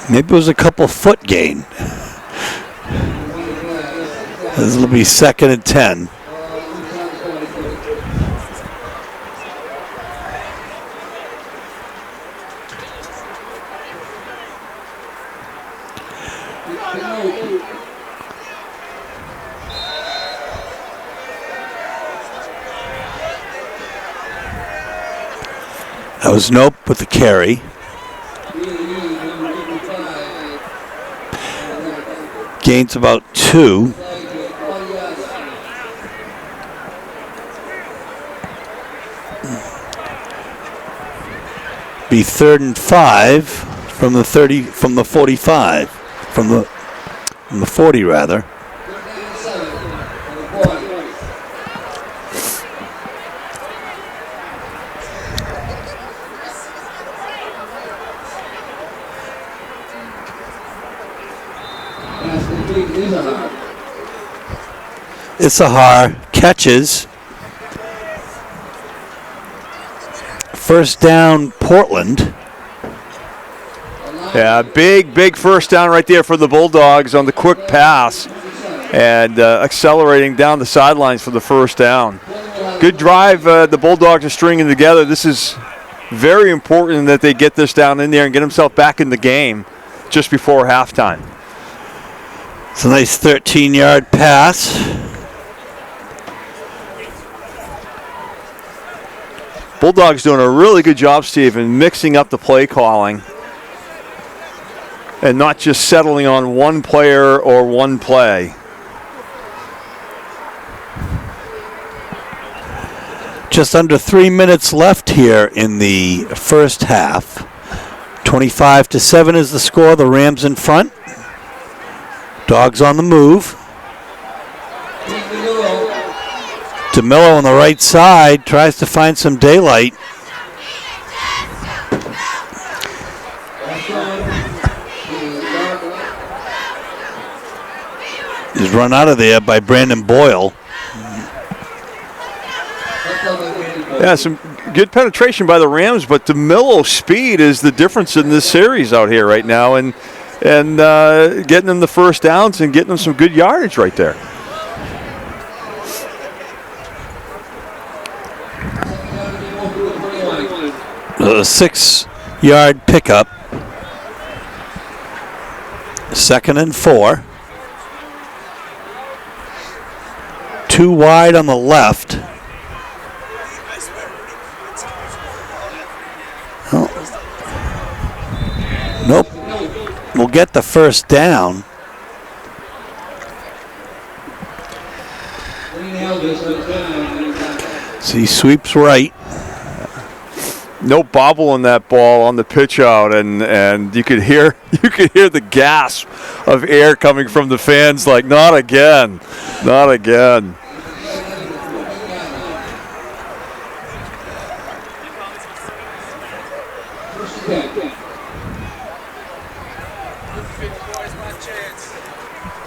S1: Maybe it was a couple foot gain. This will be 2nd and 10. That was Nope with the carry. Gains about 2. Be 3rd and 5 from the 30, from the 45, from the 40 rather. Issahar catches. First down, Portland.
S2: Yeah, big first down right there for the Bulldogs on the quick pass and accelerating down the sidelines for the first down. Good drive. The Bulldogs are stringing together. This is very important that they get this down in there and get themselves back in the game just before halftime.
S1: It's a nice 13-yard pass.
S2: Bulldogs doing a really good job, Steve, in mixing up the play calling and not just settling on one player or one play.
S1: Just under 3 minutes left here in the first half. 25-7 is the score. The Rams in front. Dogs on the move. DeMillo on the right side tries to find some daylight. He's run out of there by Brandon Boyle.
S2: Yeah, some good penetration by the Rams, but DeMillo's speed is the difference in this series out here right now, and getting them the first downs and getting them some good yardage right there.
S1: A 6-yard pickup. 2nd and 4. 2 wide on the left. Oh. Nope. We'll get the first down. So he sweeps right.
S2: No bobble on that ball on the pitch out, and you could hear the gasp of air coming from the fans, like, not again, not again.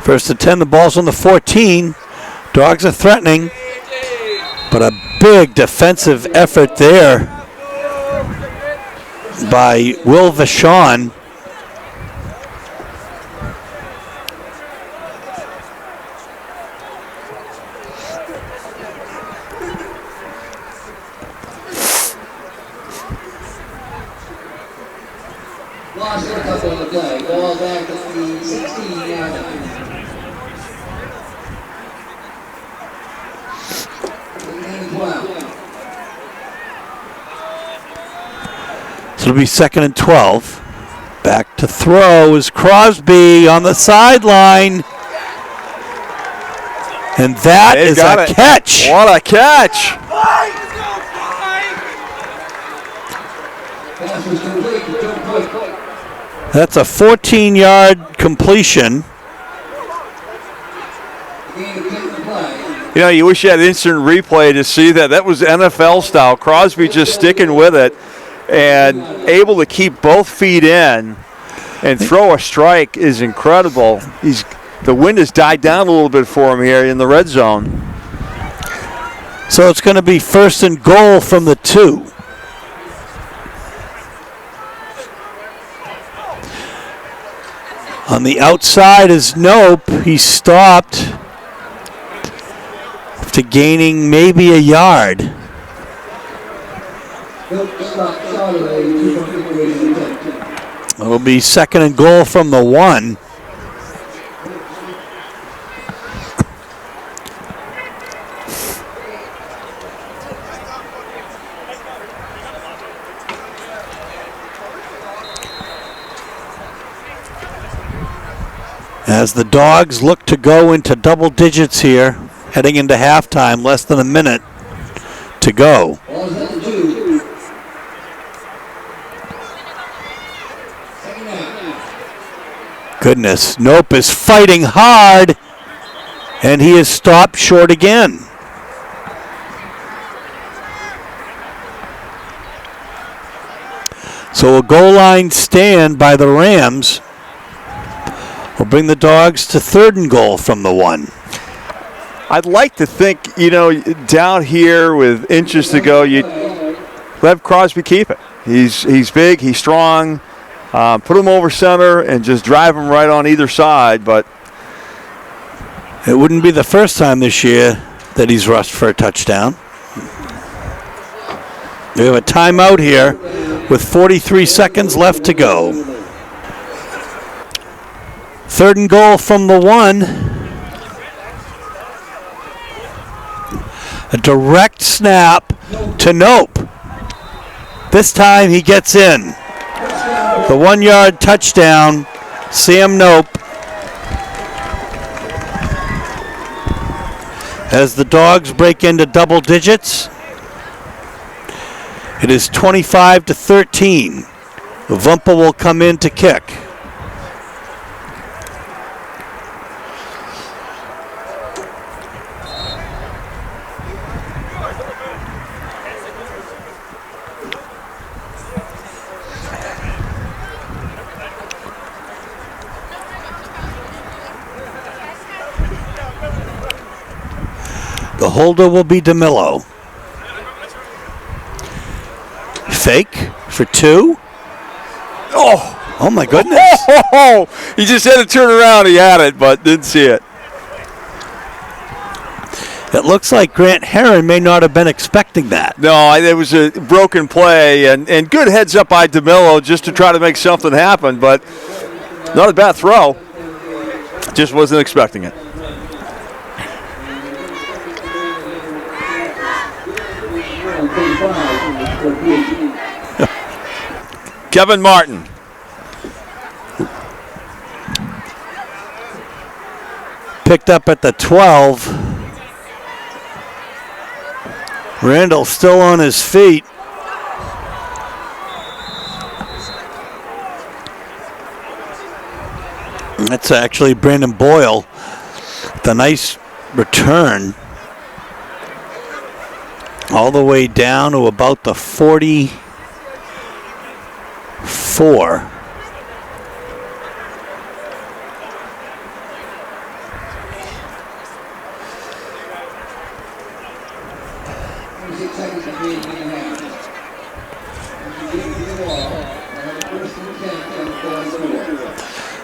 S1: First and 10, the ball's on the 14. Dogs are threatening, but a big defensive effort there by Will Vachon.
S3: Lost a couple of the play. Ball back at the 16-yard line.
S1: So it'll be 2nd and 12. Back to throw is Crosby on the sideline. And that is a catch.
S2: What a catch.
S3: Pass was complete to Joe Quick.
S1: That's a 14-yard completion.
S3: Gain of 10 to play.
S2: You know, you wish you had instant replay to see that. That was NFL style. Crosby just sticking with it and able to keep both feet in and throw a strike is incredible. The wind has died down a little bit for him here in the red zone.
S1: So it's going to be 1st and goal from the 2. On the outside is Nope. He stopped after gaining maybe a yard. It'll be 2nd and goal from the 1. As the Dogs look to go into double digits here, heading into halftime, less than a minute to go.
S3: Ball's at the 2. Second down.
S1: Goodness, Nope is fighting hard, and he is stopped short again. So a goal line stand by the Rams will bring the Dogs to 3rd and goal from the 1.
S2: I'd like to think, you know, down here with inches to go, you'd let Crosby keep it. He's big, he's strong. Put him over center and just drive him right on either side. But
S1: it wouldn't be the first time this year that he's rushed for a touchdown. We have a timeout here with 43 seconds left to go. 3rd and goal from the 1. A direct snap to Nope. This time he gets in. The 1-yard touchdown, Sam Nope. As the Dogs break into double digits, it is 25-13. Vumpa will come in to kick. The holder will be DeMillo. Fake for 2. Oh my goodness.
S2: He just had to turn around. He had it, but didn't see it.
S1: It looks like Grant Herron may not have been expecting that.
S2: No, it was a broken play, and good heads up by DeMillo just to try to make something happen, but not a bad throw. Just wasn't expecting it. Kevin Martin.
S1: Picked up at the 12. Randall still on his feet. That's actually Brandon Boyle. The nice return. All the way down to about the 44.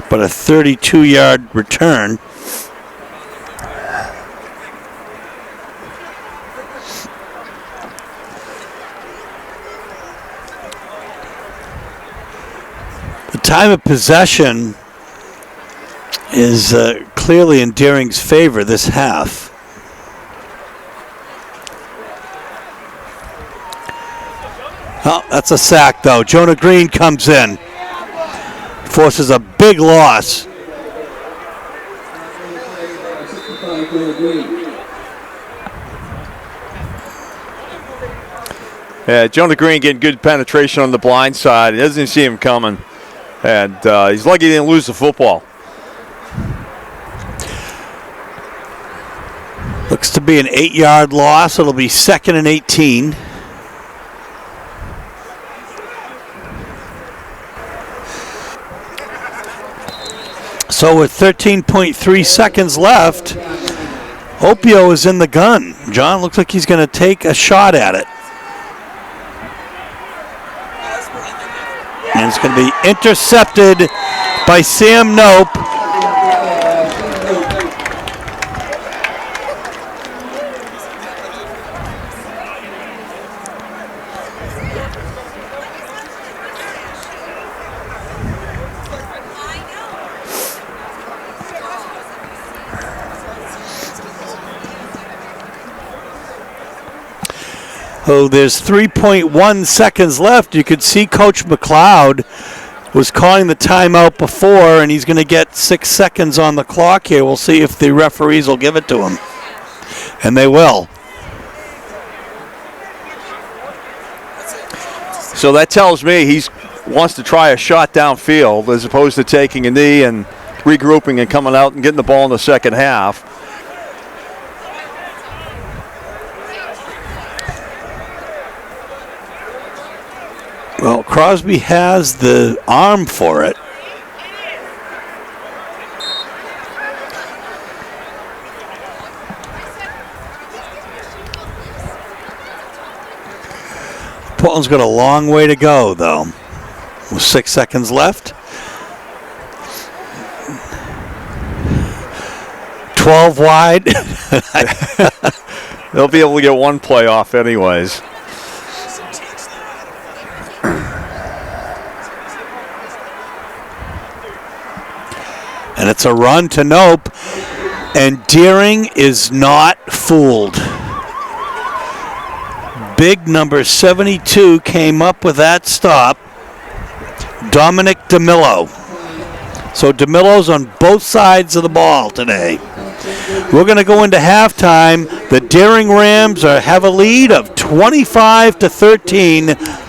S1: but a 32-yard return. The time of possession is clearly in Deering's favor this half. Oh, that's a sack, though. Jonah Green comes in. Forces a big loss.
S2: Yeah, Jonah Green getting good penetration on the blind side. He doesn't see him coming. And he's lucky he didn't lose the football.
S1: Looks to be an 8-yard loss. It'll be 2nd and 18. So with 13.3 seconds left, Opio is in the gun. John, looks like he's going to take a shot at it. And it's going to be intercepted by Sam Nope. Oh, there's 3.1 seconds left. You could see Coach McLeod was calling the timeout before, and he's going to get 6 seconds on the clock here. We'll see if the referees will give it to him. And they will.
S2: So that tells me he wants to try a shot downfield as opposed to taking a knee and regrouping and coming out and getting the ball in the second half.
S1: Well, Crosby has the arm for it. Portland's got a long way to go, though. With 6 seconds left. 12 wide.
S2: They'll be able to get one play off anyways.
S1: And it's a run to Nope. And Deering is not fooled. Big number 72 came up with that stop. Dominic DeMillo. So DeMillo's on both sides of the ball today. We're going to go into halftime. The Deering Rams have a lead of 25-13.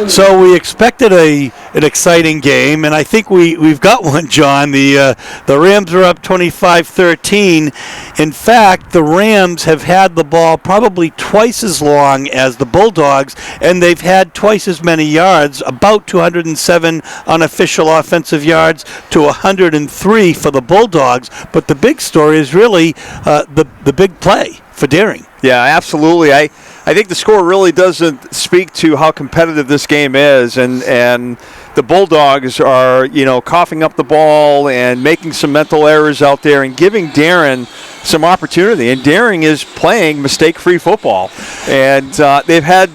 S1: So we expected an exciting game, and I think we've got one, John. The Rams are up 25-13. In fact, the Rams have had the ball probably twice as long as the Bulldogs, and they've had twice as many yards, about 207 unofficial offensive yards to 103 for the Bulldogs. But the big story is really the big play for Deering.
S2: Yeah, absolutely. I think the score really doesn't speak to how competitive this game is, and the Bulldogs are, coughing up the ball and making some mental errors out there and giving Deering some opportunity. And Deering is playing mistake-free football, and they've had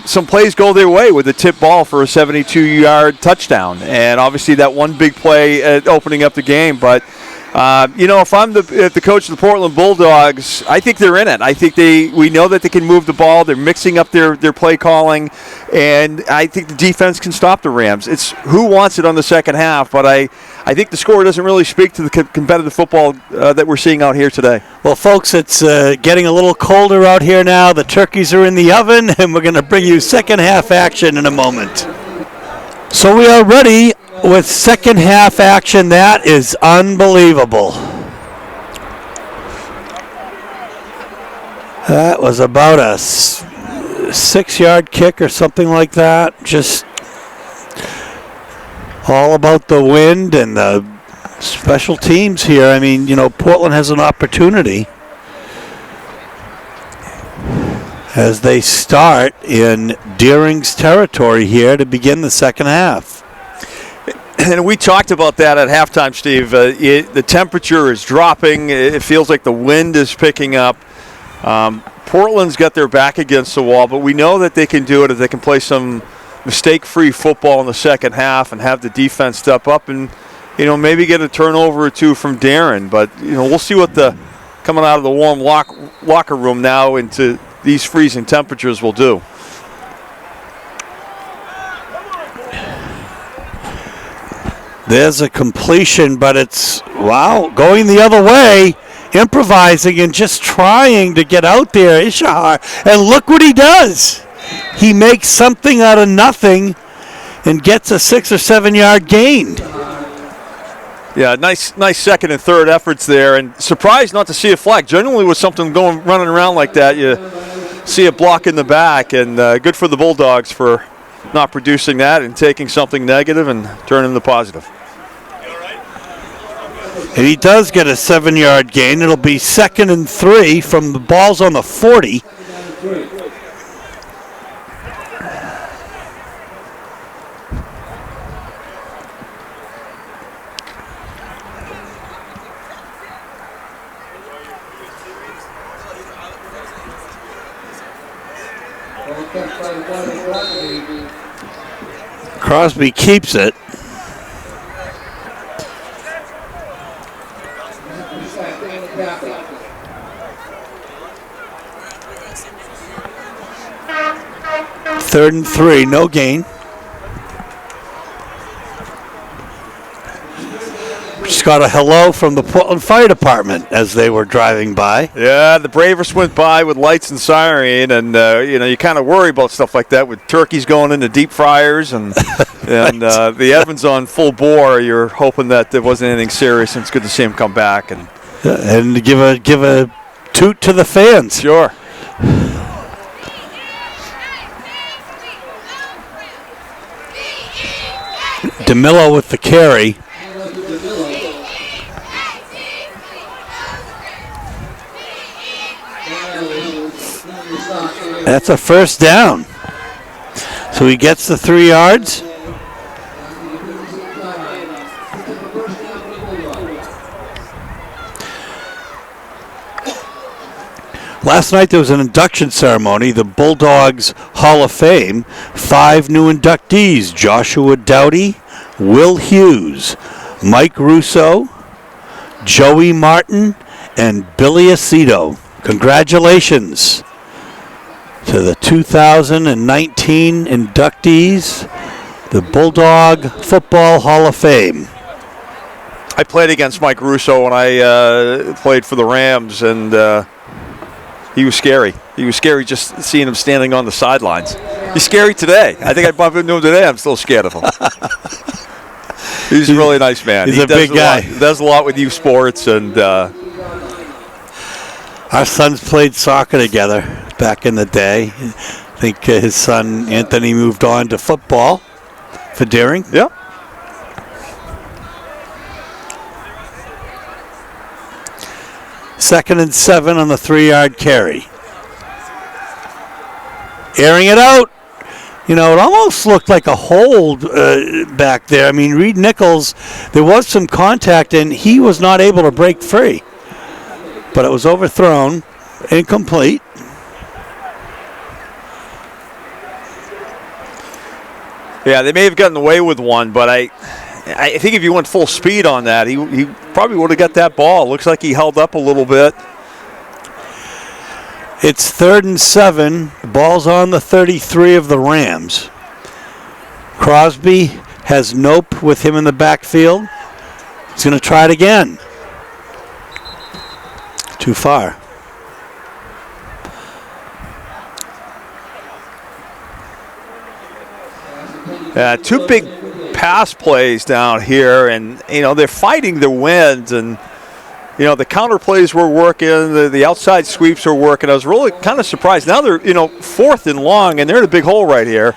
S2: some plays go their way with the tip ball for a 72-yard touchdown, and obviously that one big play at opening up the game, but. If I'm the coach of the Portland Bulldogs, I think they're in it. I think we know that they can move the ball. They're mixing up their play calling, and I think the defense can stop the Rams. It's who wants it on the second half, but I think the score doesn't really speak to the competitive football that we're seeing out here today.
S1: Well, folks, it's getting a little colder out here now. The turkeys are in the oven, and we're going to bring you second half action in a moment. So we are ready with second half action. That is unbelievable. That was about a 6-yard kick or something like that. Just all about the wind and the special teams here. I mean, Portland has an opportunity. as they start in Deering's territory here to begin the second half.
S2: And we talked about that at halftime, Steve. The temperature is dropping. It feels like the wind is picking up. Portland's got their back against the wall, but we know that they can do it if they can play some mistake-free football in the second half and have the defense step up and, maybe get a turnover or two from Darren. But, we'll see what the coming out of the warm locker room now into these freezing temperatures will do.
S1: There's a completion, but it's, going the other way, improvising and just trying to get out there, Ishihar. And look what he does. He makes something out of nothing and gets a 6 or 7 yard gain.
S2: Yeah, nice second and third efforts there, and surprised not to see a flag. Generally, with something running around like that, you see a block in the back, and good for the Bulldogs for not producing that and taking something negative and turning the positive.
S1: And he does get a 7 yard gain. It'll be 2nd and 3 from the ball's on the 40. Crosby keeps it. Third and 3, no gain. Just got a hello from the Portland Fire Department as they were driving by.
S2: Yeah, the Bravers went by with lights and siren, and you kind of worry about stuff like that with turkeys going into deep fryers and and the Evans on full bore. You're hoping that there wasn't anything serious, and it's good to see him come back and
S1: give a toot to the fans.
S2: Sure.
S1: DeMillo with the carry. That's a first down. So he gets the 3 yards. Last night there was an induction ceremony, the Bulldogs Hall of Fame. 5 new inductees: Joshua Doughty, Will Hughes, Mike Russo, Joey Martin, and Billy Aceto. Congratulations to the 2019 inductees, the Bulldog Football Hall of Fame.
S2: I played against Mike Russo when I played for the Rams, and he was scary. He was scary just seeing him standing on the sidelines. He's scary today. I think I bumped into him today. I'm still scared of him. He's a really nice man.
S1: He's a big guy.
S2: He does a lot with youth sports, and
S1: our sons played soccer together back in the day. I think his son Anthony moved on to football for Deering.
S2: Yeah.
S1: Second and 7 on the 3 yard carry. Airing it out. It almost looked like a hold back there. I mean, Reed Nichols, there was some contact, and he was not able to break free. But it was overthrown, incomplete.
S2: Yeah, they may have gotten away with one, but I think if you went full speed on that, he probably would have got that ball. Looks like he held up a little bit.
S1: It's 3rd and 7. The ball's on the 33 of the Rams. Crosby has Nope with him in the backfield. He's going to try it again. Too far.
S2: Two big pass plays down here, and they're fighting the winds, and the counter plays were working, the outside sweeps were working. I was really kind of surprised. Now they're 4th and long, and they're in a big hole right here.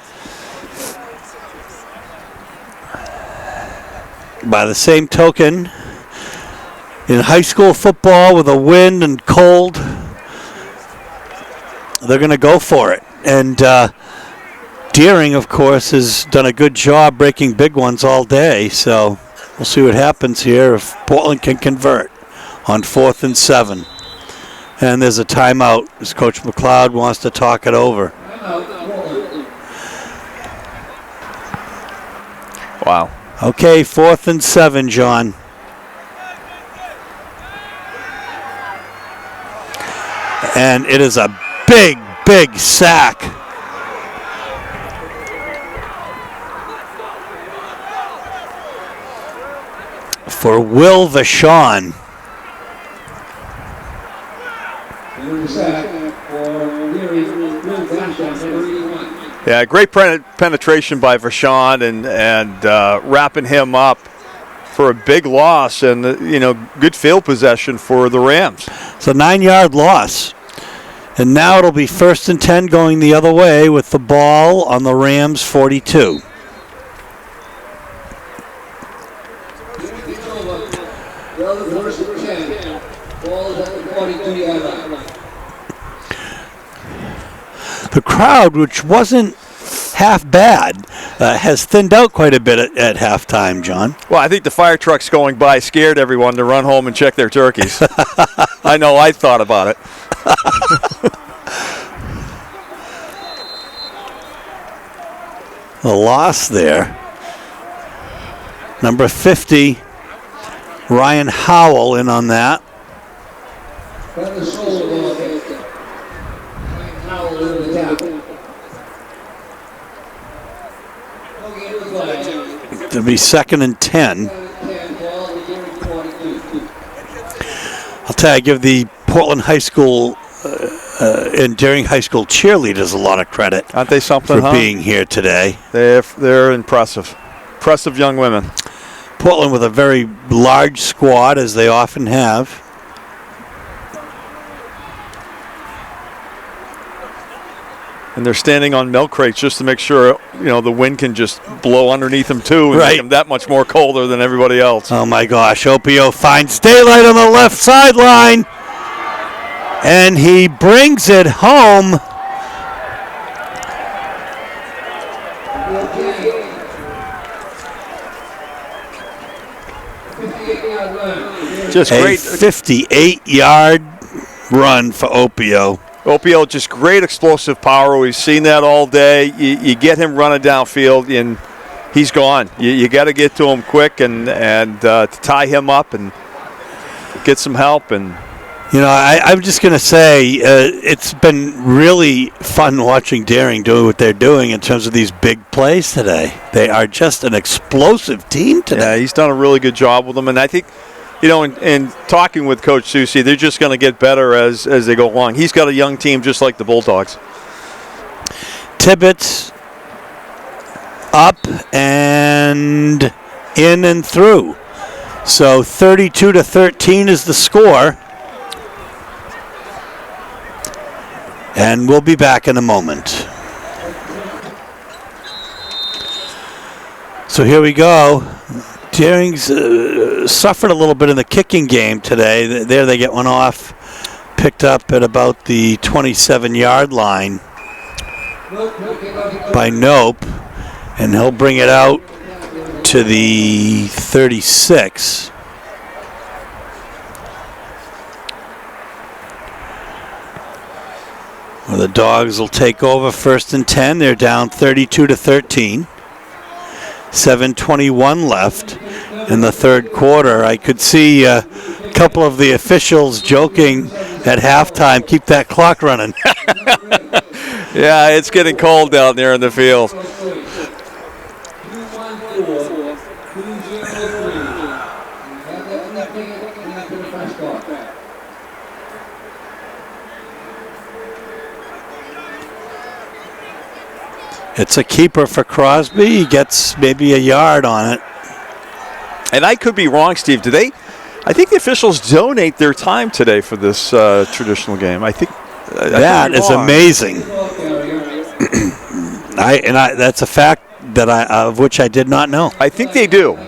S1: By the same token, in high school football with the wind and cold, they're going to go for it. And Deering, of course, has done a good job breaking big ones all day. So we'll see what happens here if Portland can convert on 4th and 7. And there's a timeout as Coach McLeod wants to talk it over.
S2: Wow.
S1: Okay, 4th and 7, John. And it is a big, big sack. For Will Vachon.
S2: Yeah, great penetration by Vachon and wrapping him up for a big loss and, good field possession for the Rams.
S1: It's a 9-yard loss. And now it'll be 1st and 10 going the other way with the ball on the Rams 42. The crowd, which wasn't half bad, has thinned out quite a bit at halftime, John.
S2: Well, I think the fire trucks going by scared everyone to run home and check their turkeys. I know I thought about it.
S1: The loss there. Number 50, Ryan Howell in on that. It'll be 2nd and 10. I'll tell you, I give the Portland High School and Deering High School cheerleaders a lot of credit.
S2: Aren't they something,
S1: for being here today?
S2: They're impressive. Impressive young women.
S1: Portland with a very large squad, as they often have.
S2: And they're standing on milk crates just to make sure, the wind can just blow underneath them too and
S1: right.
S2: make them that much more colder than everybody else.
S1: Oh my gosh, Opio finds daylight on the left sideline. And he brings it home.
S2: Just
S1: a
S2: great
S1: 58-yard run for Opio.
S2: Opio, just great explosive power. We've seen that all day. You get him running downfield, and he's gone. You got to get to him quick and to tie him up and get some help. And
S1: I'm just going to say it's been really fun watching Deering do what they're doing in terms of these big plays today. They are just an explosive team today.
S2: Yeah, he's done a really good job with them, and I think, in talking with Coach Susie, they're just going to get better as they go along. He's got a young team just like the Bulldogs.
S1: Tibbetts up and in and through. So 32-13 is the score. And we'll be back in a moment. So here we go. Deering's suffered a little bit in the kicking game today. There they get one off, picked up at about the 27-yard line by Nope, and he'll bring it out to the 36. Well, the Dogs will take over 1st and 10. They're down 32-13. 7:21 left in the third quarter. I could see a couple of the officials joking at halftime, keep that clock running.
S2: Yeah, it's getting cold down there in the field.
S1: It's a keeper for Crosby. He gets maybe a yard on it.
S2: And I could be wrong, Steve. I think the officials donate their time today for this traditional game. I think
S1: that is amazing. That's a fact that of which I did not know.
S2: I think they do.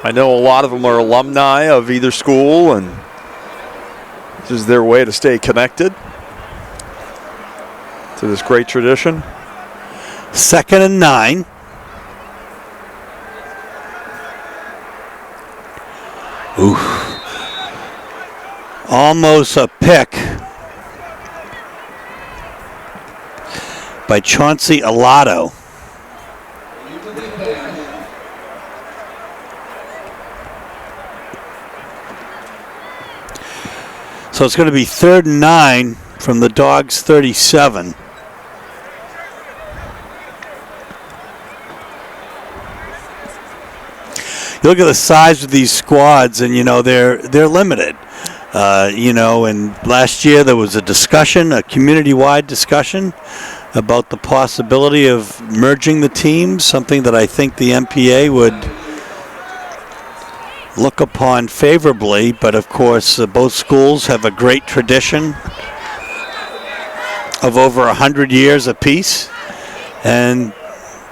S2: I know a lot of them are alumni of either school, and this is their way to stay connected to this great tradition.
S1: 2nd and 9. Oof. Almost a pick by Chauncey Alato. So it's going to be 3rd and 9 from the Dogs' 37. You look at the size of these squads, and they're limited. And last year there was a discussion, a community-wide discussion, about the possibility of merging the teams, something that I think the MPA would look upon favorably. But of course, both schools have a great tradition of over 100 years apiece, and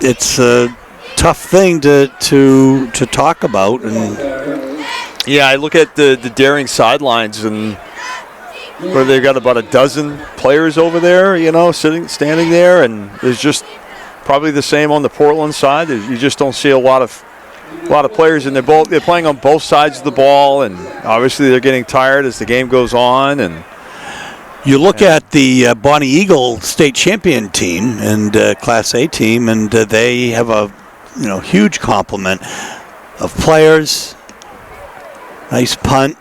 S1: it's a tough thing to talk about. And
S2: yeah, I look at the Daring sidelines, and where they've got about a dozen players over there, standing there, and there's just probably the same on the Portland side. You just don't see a lot of players, and they're playing on both sides of the ball, and obviously they're getting tired as the game goes on. And
S1: you look at the Bonnie Eagle state champion team and Class A team, and they have a huge complement of players. Nice punt.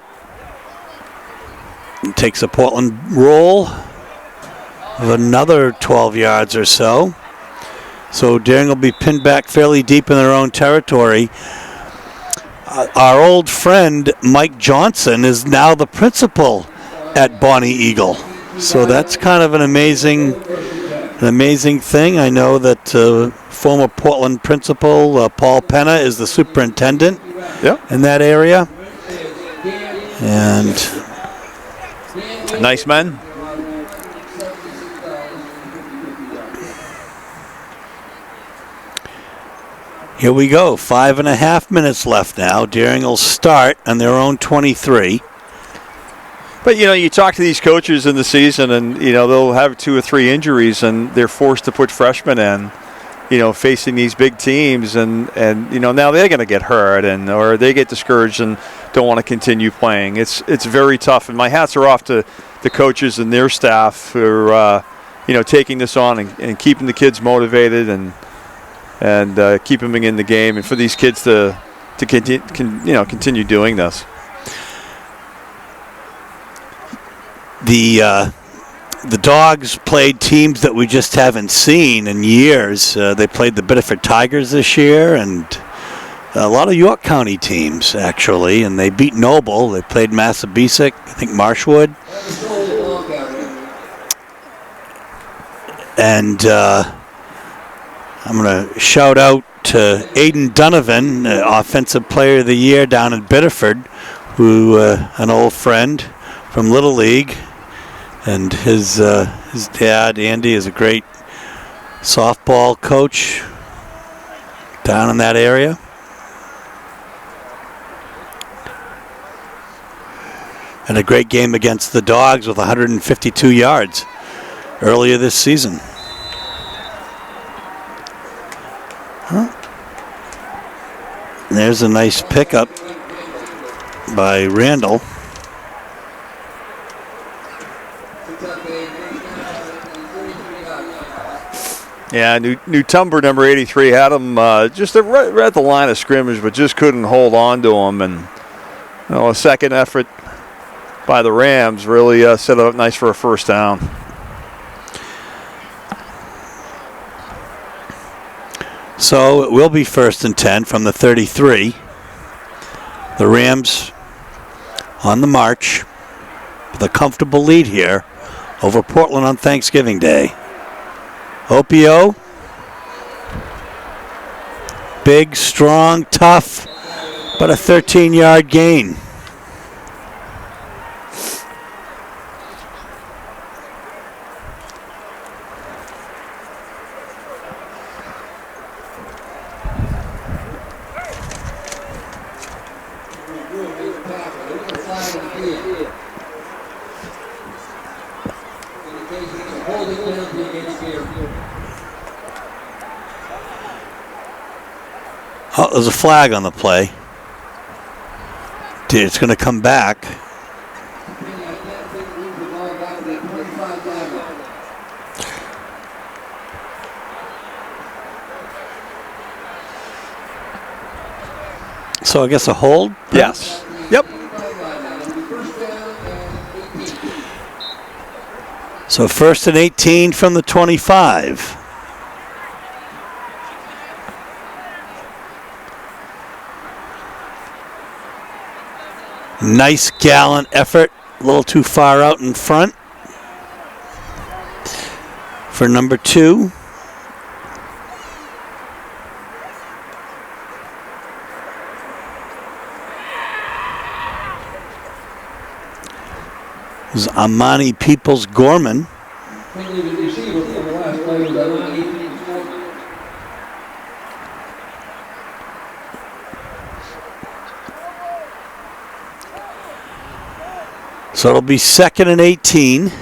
S1: It takes a Portland roll of another 12 yards or so. So Daring will be pinned back fairly deep in their own territory. Our old friend Mike Johnson is now the principal at Bonnie Eagle. So that's kind of an amazing thing. I know that former Portland principal Paul Penna is the superintendent in that area. And
S2: nice men.
S1: Here we go. 5.5 minutes left now. Daring will start on their own 23.
S2: But, you talk to these coaches in the season, and, they'll have 2 or 3 injuries, and they're forced to put freshmen in, facing these big teams. And now they're going to get hurt, or they get discouraged and don't want to continue playing. It's very tough. And my hats are off to the coaches and their staff for, taking this on and keeping the kids motivated and keeping them in the game, and for these kids to continue doing this.
S1: The Dogs played teams that we just haven't seen in years. They played the Biddeford Tigers this year, and a lot of York County teams, actually, and they beat Noble. They played Massabesic, I think Marshwood. And I'm going to shout out to Aiden Donovan, Offensive Player of the Year down in Biddeford, who an old friend from Little League, and his dad, Andy, is a great softball coach down in that area. And a great game against the Dogs with 152 yards earlier this season. There's a nice pickup by Randall.
S2: Yeah, Newtumber, number 83, had him just right at the line of scrimmage, but just couldn't hold on to him. And a second effort by the Rams really set it up nice for a first down.
S1: So it will be 1st and 10 from the 33. The Rams on the march with a comfortable lead here over Portland on Thanksgiving Day. Opio, big, strong, tough, but a 13-yard gain. Oh, there's a flag on the play. It's going to come back. So I guess a hold?
S2: Yes. Yep.
S1: So 1st and 18 from the 25. Nice gallant effort. A little too far out in front for number 2. It was Amani Peoples-Gorman. So it'll be 2nd and 18.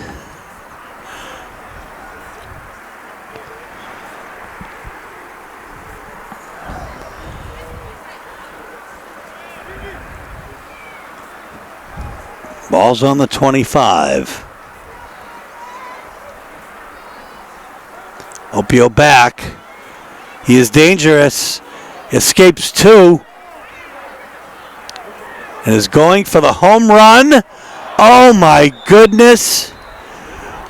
S1: Ball's on the 25. Opio back. He is dangerous. Escapes 2. And is going for the home run. Oh my goodness.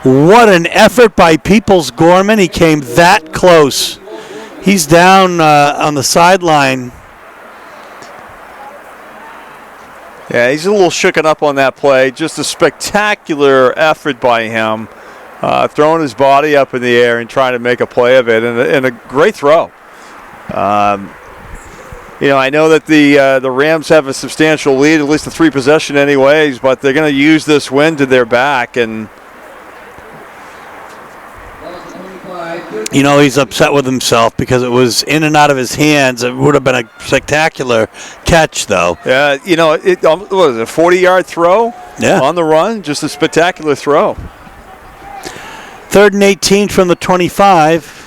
S1: What an effort by Peoples-Gorman. He came that close. He's down on the sideline.
S2: Yeah, he's a little shooken up on that play. Just a spectacular effort by him, throwing his body up in the air and trying to make a play of it, and a great throw. I know that the Rams have a substantial lead, at least a 3 possession anyways, but they're going to use this win to their back. And
S1: he's upset with himself because it was in and out of his hands. It would have been a spectacular catch, though.
S2: Yeah, what was it, a 40-yard throw on the run? Just a spectacular throw.
S1: 3rd and 18 from the 25.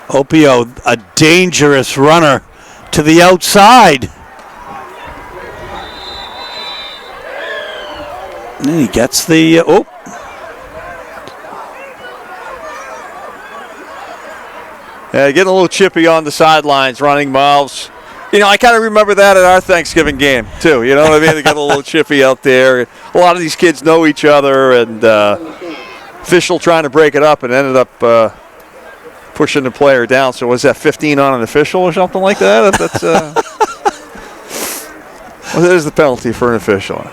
S1: Opio, a dangerous runner to the outside. And he gets the,
S2: Yeah, getting a little chippy on the sidelines, running miles. I kind of remember that at our Thanksgiving game, too. You know what I mean? They got a little chippy out there. A lot of these kids know each other, and official trying to break it up and ended up pushing the player down. So was that 15 on an official or something like that? That's well, that is the penalty for an official.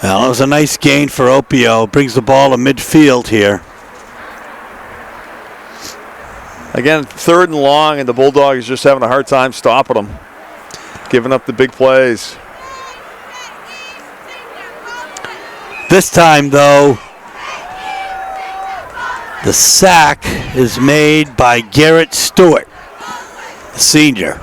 S1: Well, it was a nice gain for Opio. Brings the ball to midfield here.
S2: Again, 3rd and long, and the Bulldogs just having a hard time stopping them, giving up the big plays.
S1: This time, though, the sack is made by Garrett Stewart, the senior.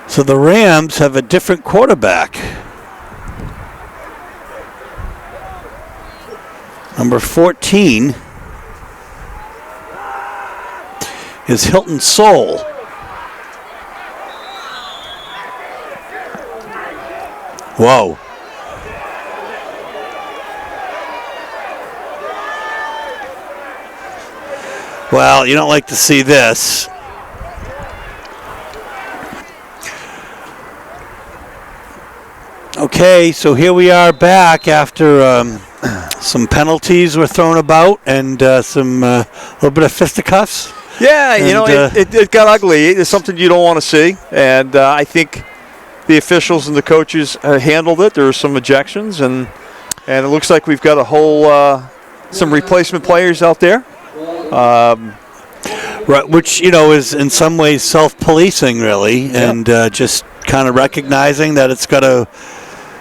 S1: So the Rams have a different quarterback. Number 14 is Hilton Soul. Whoa. Well, you don't like to see this. Okay, so here we are back after some penalties were thrown about and some little bit of fisticuffs.
S2: Yeah, you know,
S1: And,
S2: it got ugly. It's something you don't want to see. And I think the officials and the coaches handled it. There were some ejections, and it looks like we've got a whole some replacement players out there.
S1: Right, which, you know, is in some ways self-policing, really, and just kind of recognizing that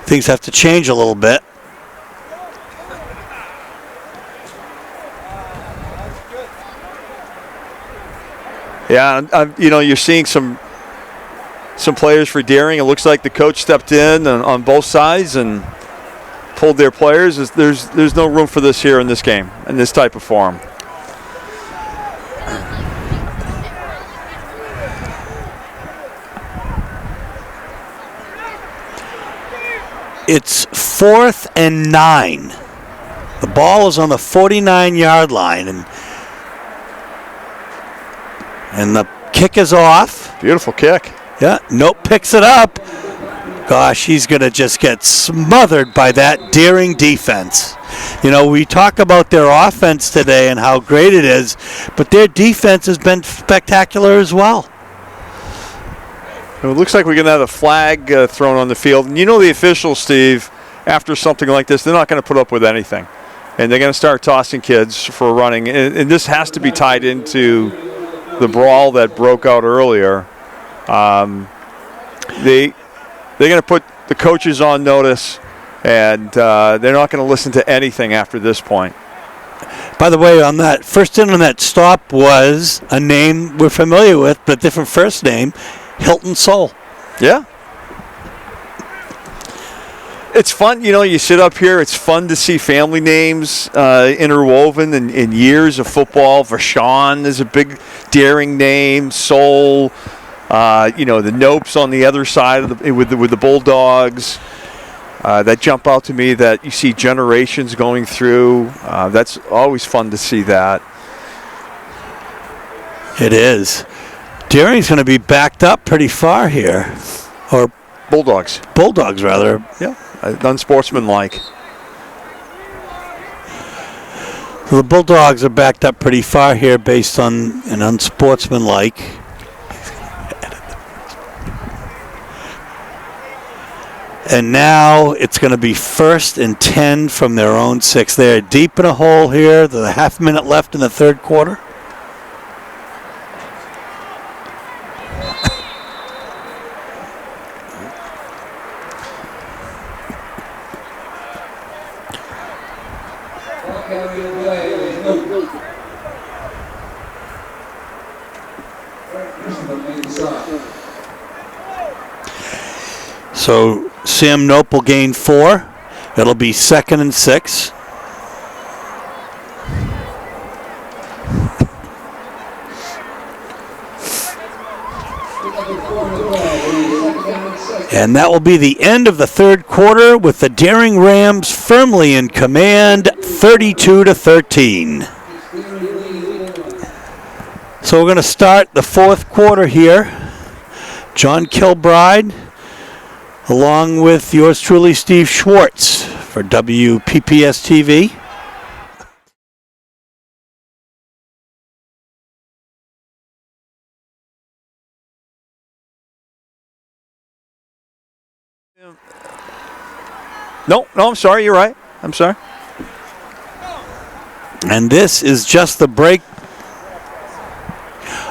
S1: things have to change a little bit.
S2: Yeah, you know, you're seeing some players for Deering. It looks like the coach stepped in on both sides and pulled their players. There's no room for this here in this game, in this type of form.
S1: It's 4th and 9. The ball is on the 49-yard line, and the kick is off.
S2: Beautiful kick.
S1: Yeah, Nope picks it up. Gosh, he's going to just get smothered by that Deering defense. You know, we talk about their offense today and how great it is, but their defense has been spectacular as well.
S2: It looks like we're going to have a flag thrown on the field. And you know the officials, Steve, after something like this, they're not going to put up with anything. And they're going to start tossing kids for running. And this has to be tied into the brawl that broke out earlier. They're going to put the coaches on notice, and they're not going to listen to anything after this point.
S1: By the way, on that first in on that stop was a name we're familiar with, but a different first name, Hilton Soul.
S2: Yeah. It's fun, you know, you sit up here, it's fun to see family names interwoven in years of football. Vashon is a big Deering name, Soul, you know, the Nopes on the other side of with the Bulldogs. That jump out to me that you see generations going through. That's always fun to see that.
S1: It is. Deering's going to be backed up pretty far here. Or
S2: Bulldogs,
S1: rather.
S2: Yeah, unsportsmanlike.
S1: The Bulldogs are backed up pretty far here based on an unsportsmanlike. And now it's going to be 1st and 10 from their own 6. They're deep in a hole here. There's a half minute left in the third quarter. So Sam Nope will gain 4. It'll be 2nd and 6. And that will be the end of the third quarter with the Deering Rams firmly in command, 32-13. So we're going to start the fourth quarter here. John Kilbride, along with yours truly, Steve Schwartz, for WPPS TV.
S2: No, I'm sorry. You're right. I'm sorry.
S1: And this is just the break.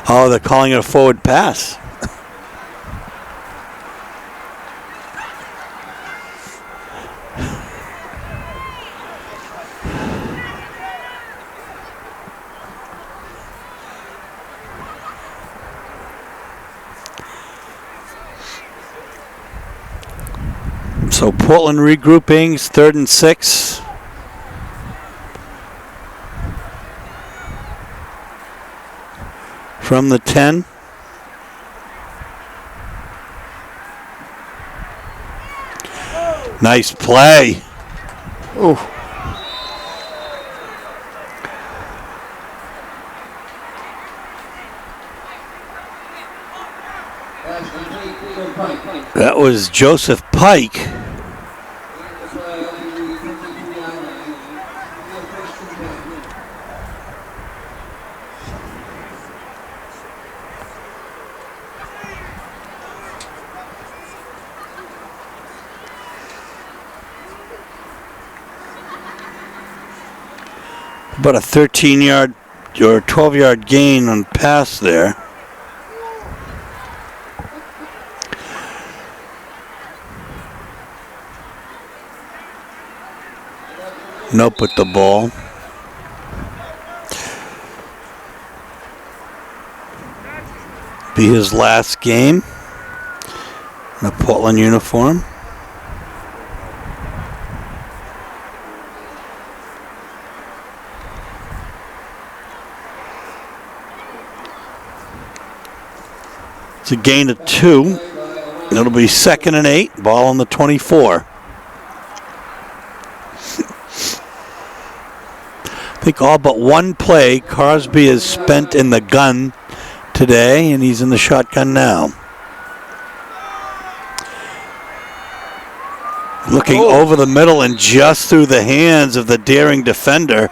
S1: Oh, they're calling it a forward pass. So Portland regroupings, 3rd and 6. From the 10. Nice play.
S2: Ooh.
S1: That was Joseph Pike. About a 13-yard or 12-yard gain on pass there. Nope with the ball. Be his last game in a Portland uniform. It's a gain of 2. It'll be 2nd and 8. Ball on the 24. I think all but one play Crosby has spent in the gun today, and he's in the shotgun now. Looking over the middle and just through the hands of the daring defender.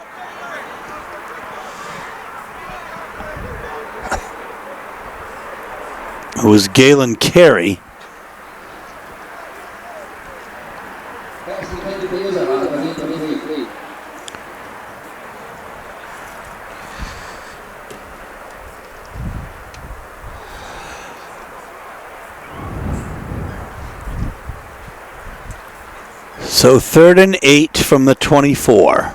S1: It was Galen Carey. So 3rd and 8 from the 24.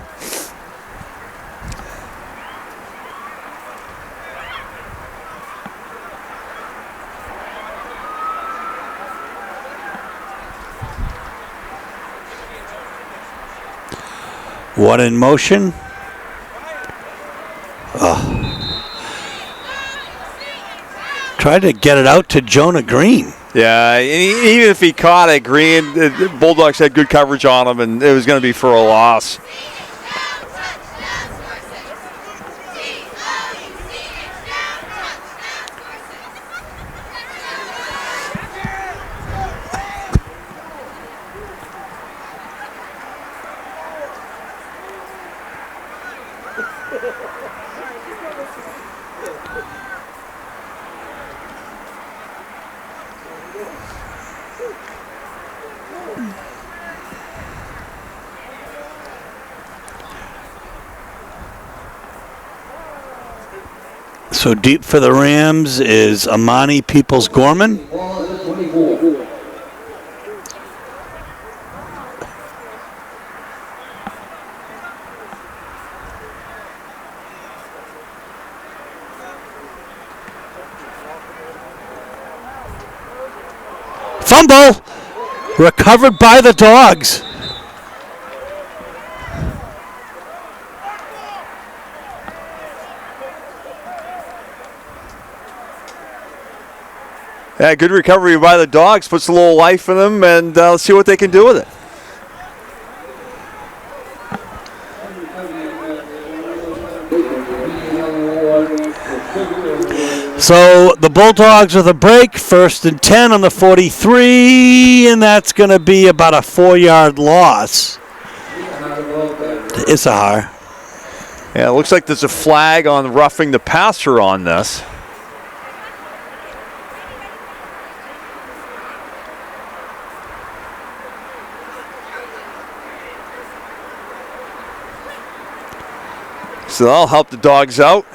S1: One in motion. Tried to get it out to Jonah Green.
S2: Yeah, even if he caught it, Green, the Bulldogs had good coverage on him, and it was going to be for a loss.
S1: So deep for the Rams is Amani Peoples-Gorman. Fumble! Recovered by the Dogs.
S2: Yeah, good recovery by the Dogs. Puts a little life in them, and let's see what they can do with it.
S1: So the Bulldogs with a break, 1st and 10 on the 43, and that's going to be about a 4-yard loss to Issachar.
S2: Yeah, it looks like there's a flag on roughing the passer on this. So that'll help the Dogs out.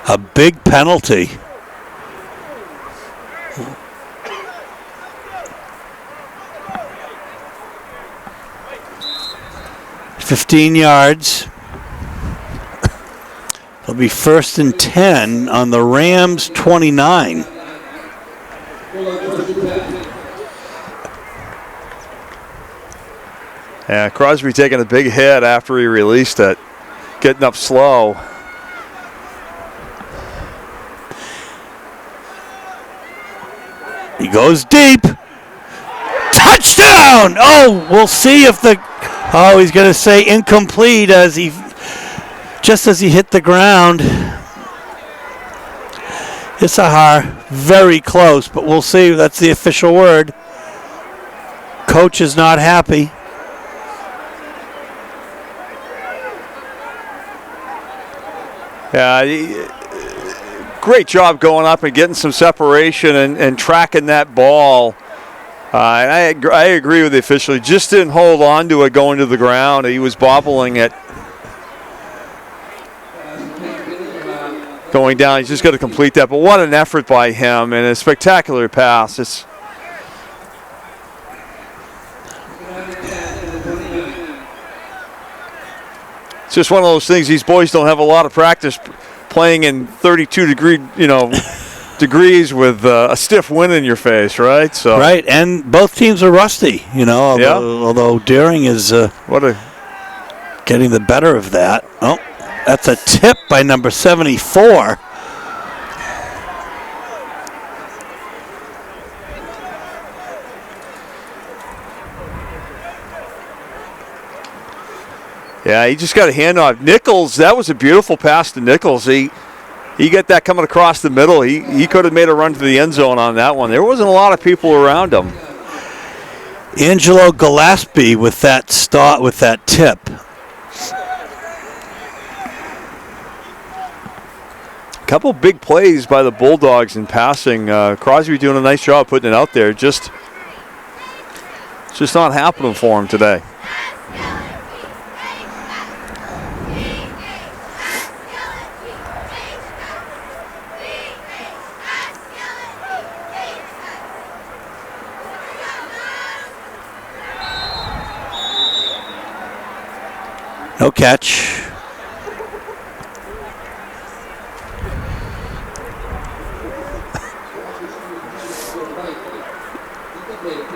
S1: A big penalty. $15 yards. It'll be 1st and 10 on the Rams 29.
S2: Yeah, Crosby taking a big hit after he released it, getting up slow.
S1: He goes deep. Touchdown! Oh, we'll see if the... Oh, he's going to say incomplete as he... Just as he hit the ground. Issachar, very close, but we'll see. That's the official word. Coach is not happy.
S2: Yeah, great job going up and getting some separation and tracking that ball And I agree with the official. He just didn't hold on to it going to the ground. He was bobbling it going down. He's just got to complete that. But what an effort by him and a spectacular pass. It's just one of those things. These boys don't have a lot of practice playing in 32-degree, degrees with a stiff wind in your face, right? So
S1: right, and both teams are rusty, although Deering is getting the better of that. Oh, that's a tip by number 74.
S2: Yeah, he just got a hand off. Nichols, that was a beautiful pass to Nichols. He got that coming across the middle. He could have made a run to the end zone on that one. There wasn't a lot of people around him.
S1: Angelo Gillespie with that start, with that tip.
S2: A couple big plays by the Bulldogs in passing. Crosby doing a nice job putting it out there. It's just not happening for him today.
S1: No catch.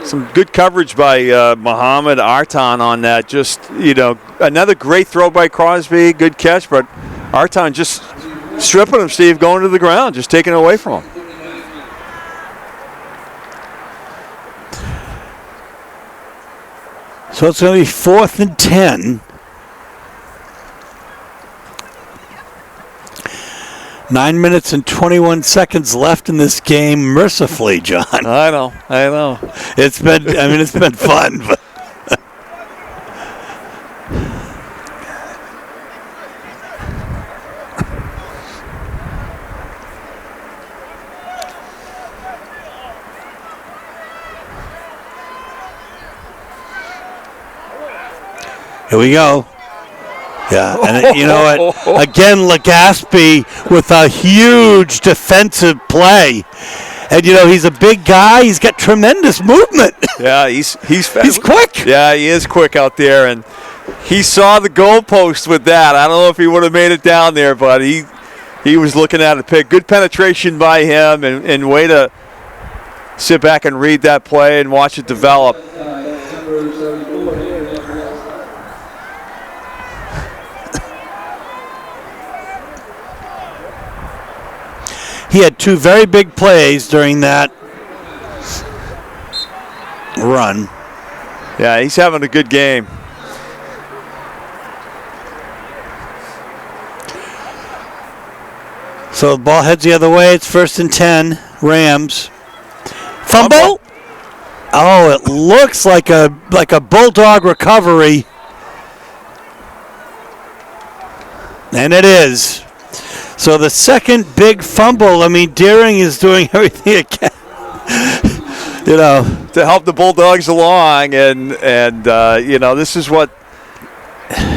S2: Some good coverage by Muhammad Artan on that. Just, another great throw by Crosby. Good catch, but Artan just stripping him, Steve, going to the ground, just taking it away from him.
S1: So it's going to be 4th and 10. 9 minutes and 21 seconds left in this game, mercifully, John.
S2: I know.
S1: It's been fun. But here we go. Yeah, and you know what? Again, Legaspi with a huge defensive play. And, he's a big guy. He's got tremendous movement.
S2: Yeah, he's fast.
S1: He's quick.
S2: Yeah, he is quick out there. And he saw the goalpost with that. I don't know if he would have made it down there, but he was looking at it. Pick. Good penetration by him and way to sit back and read that play and watch it develop.
S1: He had two very big plays during that run.
S2: Yeah, he's having a good game.
S1: So the ball heads the other way. It's 1st and 10. Rams. Fumble. Oh, it looks like a Bulldog recovery. And it is. So the second big fumble. Deering is doing everything it can,
S2: to help the Bulldogs along, and this is what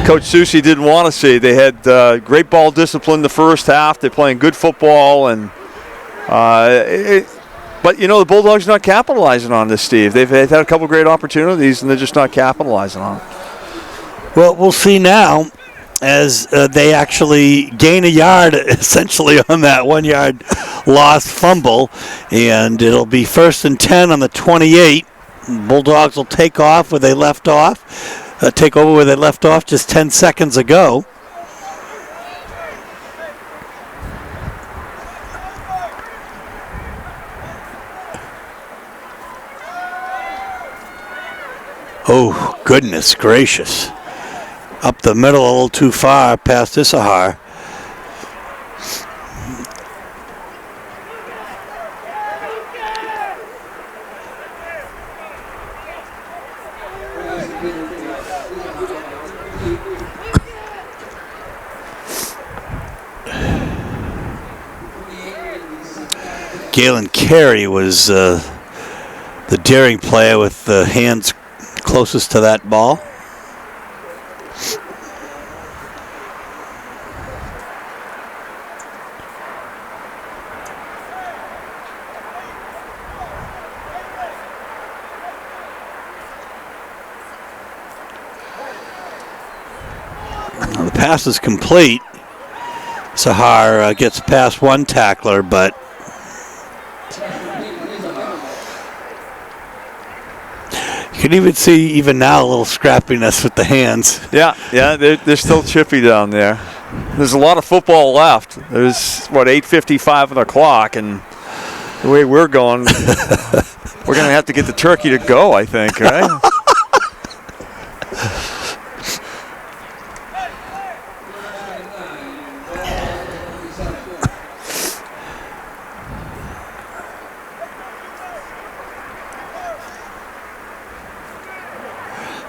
S2: Coach Susi didn't want to see. They had great ball discipline the first half. They're playing good football, and but the Bulldogs are not capitalizing on this, Steve. They've had a couple great opportunities, and they're just not capitalizing on it.
S1: Well, we'll see now, as they actually gain a yard essentially on that 1 yard lost fumble, and it'll be 1st and 10 on the 28. Bulldogs will take off where they left off, take over where they left off just 10 seconds ago. Oh, goodness gracious. Up the middle a little too far past Issachar. Galen Carey was The Deering player with the hands closest to that ball. The pass is complete. Sahar gets past one tackler, but you can even see even now a little scrappiness with the hands.
S2: Yeah, they're still chippy down there. There's a lot of football left. There's, 8:55 on the clock, and the way we're going, we're going to have to get the turkey to go, I think, right?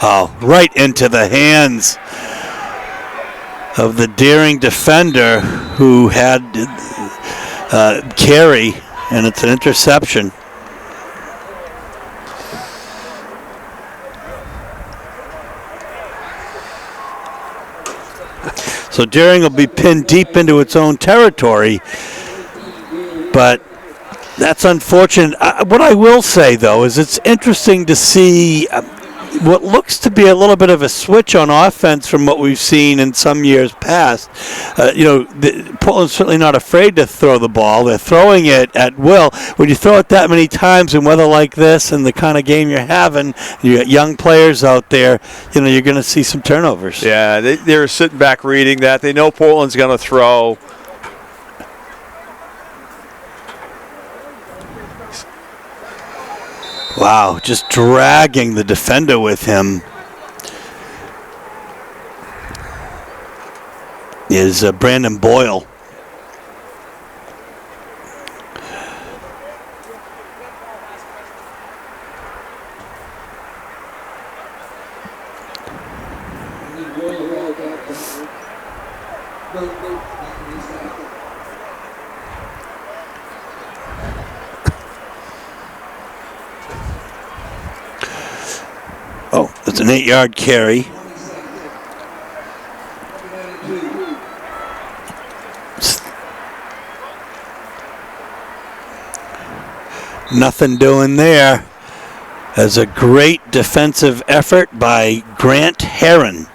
S1: Oh, right into the hands of the Deering defender who had carry, and it's an interception. So Deering will be pinned deep into its own territory, but that's unfortunate. What I will say, though, is it's interesting to see what looks to be a little bit of a switch on offense from what we've seen in some years past. Portland's certainly not afraid to throw the ball. They're throwing it at will. When you throw it that many times in weather like this and the kind of game you're having, you got young players out there, you're going to see some turnovers.
S2: Yeah, they're sitting back reading that. They know Portland's going to throw.
S1: Wow, just dragging the defender with him is Brandon Boyle. Oh, it's an 8-yard carry. Nothing doing there. As a great defensive effort by Grant Heron.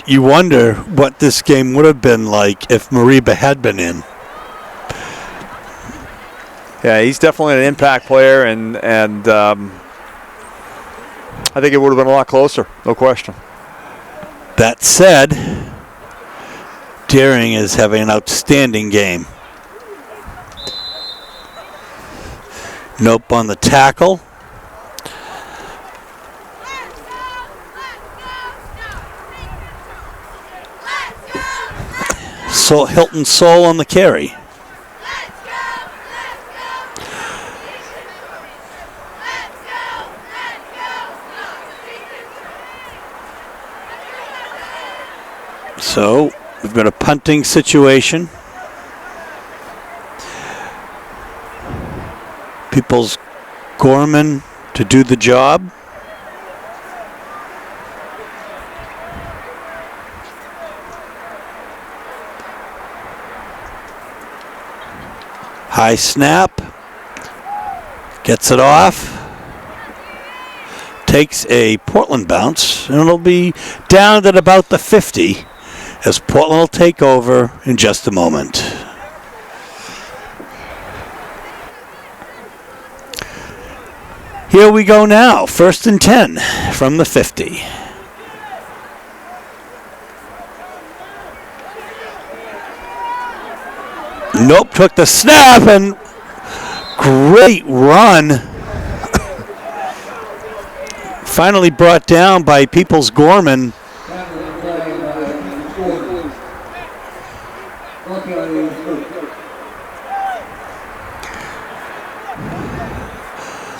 S1: You wonder what this game would have been like if Mariba had been in.
S2: Yeah, he's definitely an impact player, and I think it would have been a lot closer, no question.
S1: That said, Deering is having an outstanding game. Nope on the tackle. Hilton Soul on the carry. So we've got a punting situation. Peoples Gorman to do the job. High snap, gets it off, takes a Portland bounce, and it'll be down at about the 50 as Portland will take over in just a moment. Here we go now, 1st and 10 from the 50. Nope, took the snap, and great run Finally brought down by Peoples Gorman.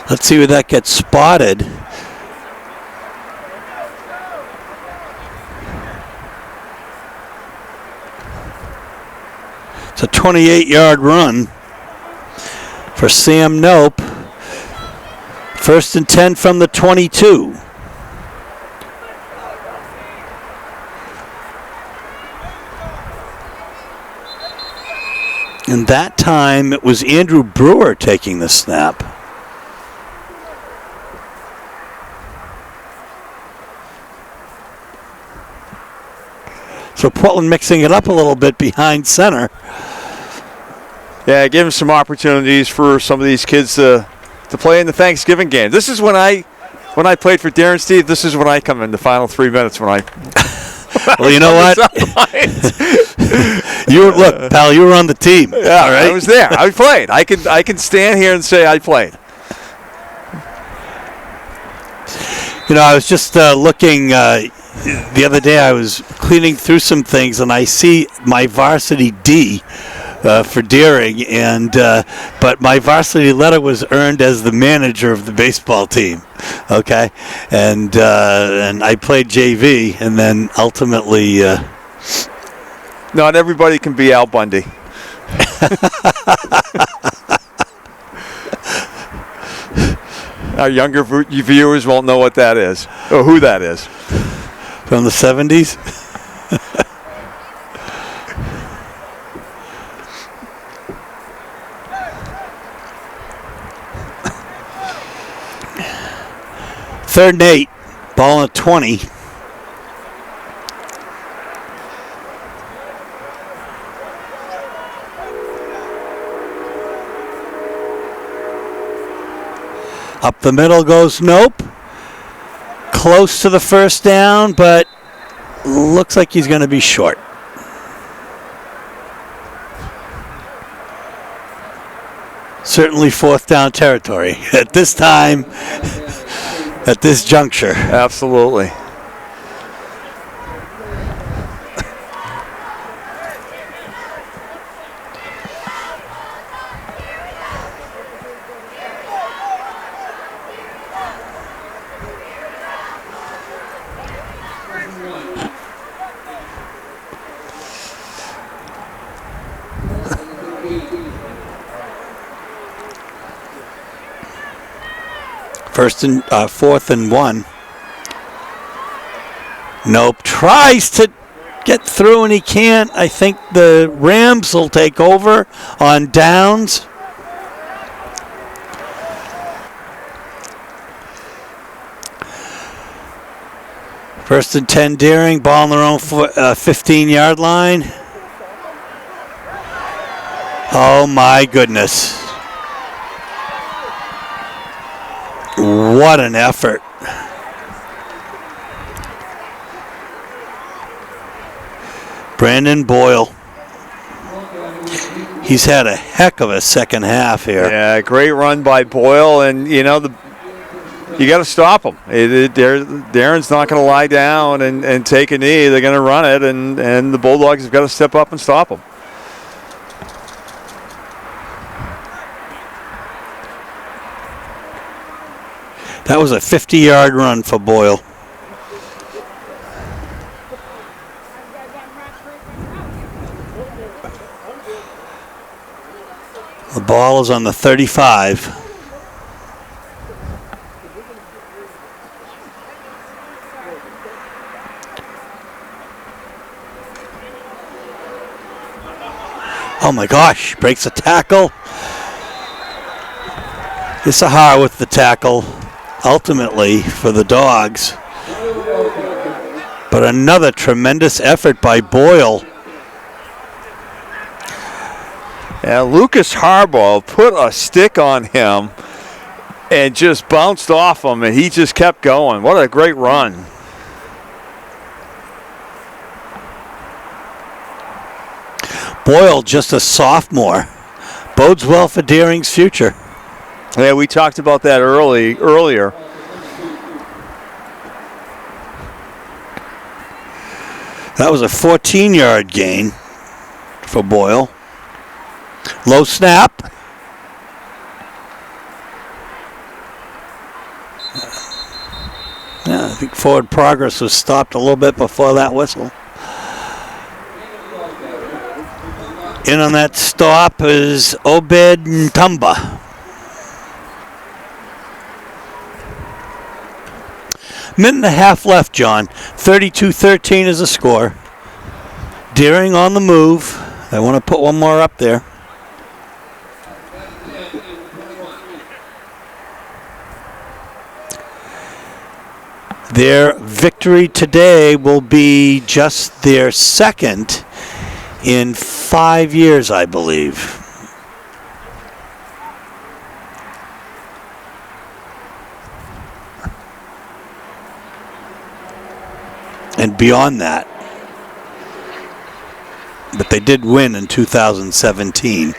S1: Let's see where that gets spotted. It's a 28-yard run for Sam Nope. First and 10 from the 22. And that time it was Andrew Brewer taking the snap. So Portland mixing it up a little bit behind center.
S2: Yeah, give him some opportunities for some of these kids to play in the Thanksgiving game. This is when I played for Darren Steve. This is when I come in the final 3 minutes when I.
S1: Well, you know what? Look, pal, you were on the team.
S2: Yeah,
S1: all right?
S2: I was there. I played. I can stand here and say I played.
S1: You know, I was just looking the other day. I was cleaning through some things, and I see my varsity D for Deering, and but my varsity letter was earned as the manager of the baseball team. Okay, and I played JV, and then ultimately.
S2: Not everybody can be Al Bundy. Our younger viewers won't know what that is, or who that is.
S1: From the 70s? Third and 8, ball at 20. Up the middle goes Nope. Close to the first down, but looks like he's going to be short. Certainly fourth down territory at this time, at this juncture.
S2: Absolutely.
S1: Fourth and 1. Nope. Tries to get through and he can't. I think the Rams will take over on downs. First and 10 Deering. Ball on their own 15-yard line. Oh my goodness. What an effort. Brandon Boyle. He's had a heck of a second half here.
S2: Yeah, great run by Boyle, and you know you got to stop him. Darren's not going to lie down and take a knee. They're going to run it, and the Bulldogs have got to step up and stop him.
S1: That was a 50-yard run for Boyle. The ball is on the 35. Oh my gosh, breaks a tackle. Isahar with the tackle. Ultimately for the Dogs. But another tremendous effort by Boyle.
S2: Yeah, Lucas Harbaugh put a stick on him and just bounced off him, and he just kept going. What a great run.
S1: Boyle, just a sophomore. Bodes well for Deering's future.
S2: Yeah, we talked about that earlier.
S1: That was a 14-yard gain for Boyle. Low snap. Yeah, I think forward progress was stopped a little bit before that whistle. In on that stop is Obed Ntumba. Minute and a half left, John. 32-13 is the score. Deering on the move. They want to put one more up there. Their victory today will be just their second in 5 years, I believe. And beyond that. But they did win in 2017.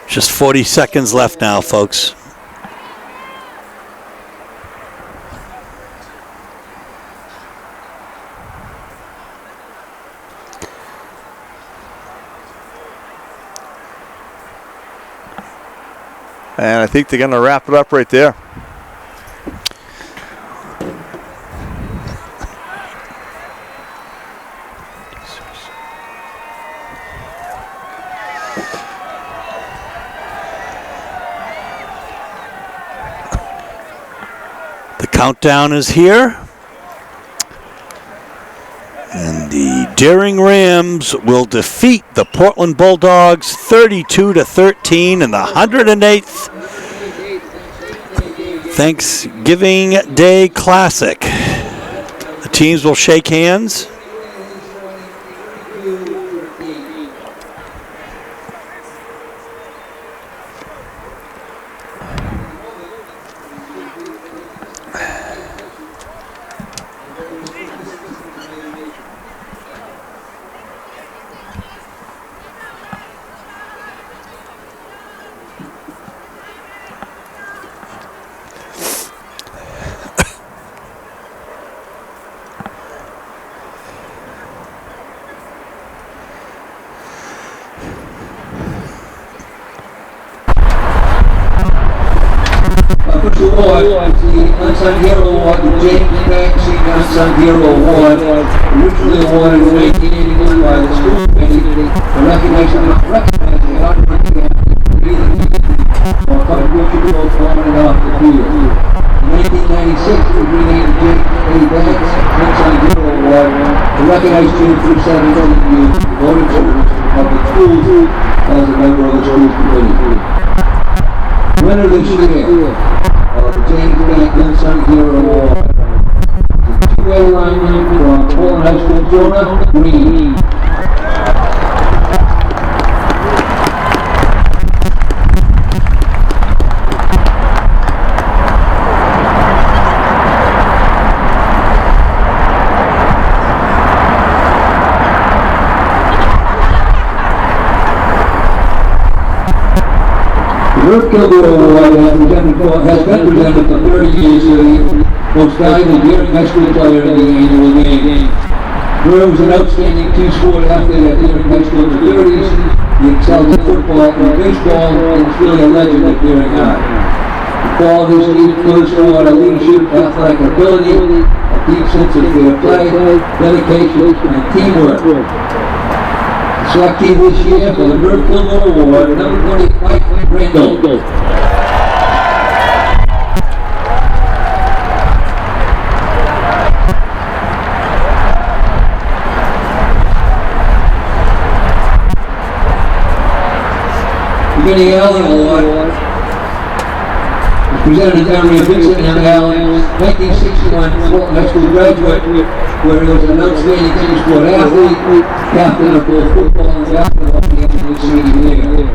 S1: Just 40 seconds left now, folks.
S2: And I think they're going to wrap it up right there.
S1: The countdown is here. And the Deering Rams will defeat the Portland Bulldogs 32-13 in the 108th Thanksgiving Day Classic. The teams will shake hands.
S3: Unsung Hero Award, the James Banksy Unsung Hero Award, originally awarded in 1981 by the school committee for recognizing the hard work of contribution to both on and off the field. In 1996, we renamed the James A. Banks Unsung Hero Award to recognize June through 17 youth devoted service to public schools as a member of the school committee. Winner this year of the James Bank Unsung Hero Award. The two-way lineman from Portland High School, Jonah Green. The Irv Kilgore Award has been presented for 30 years to the most valuable Deering High School player in the annual game. Irv was an outstanding two-sport athlete at Deering High School in the 30s. He excelled in football and baseball and is really a legend at Deering High. The qualities he includes are leadership, athletic ability, a deep sense of fair play, dedication, and teamwork. Selectee this year for the Irv Kilgore Award, number 20, Mike Randall. The Vinnie Allen Award is presented in memory of Vincent M. Allen, 1961 Portland High School graduate, where he was an outstanding team sport athlete, captain of both football and basketball teams in his senior year.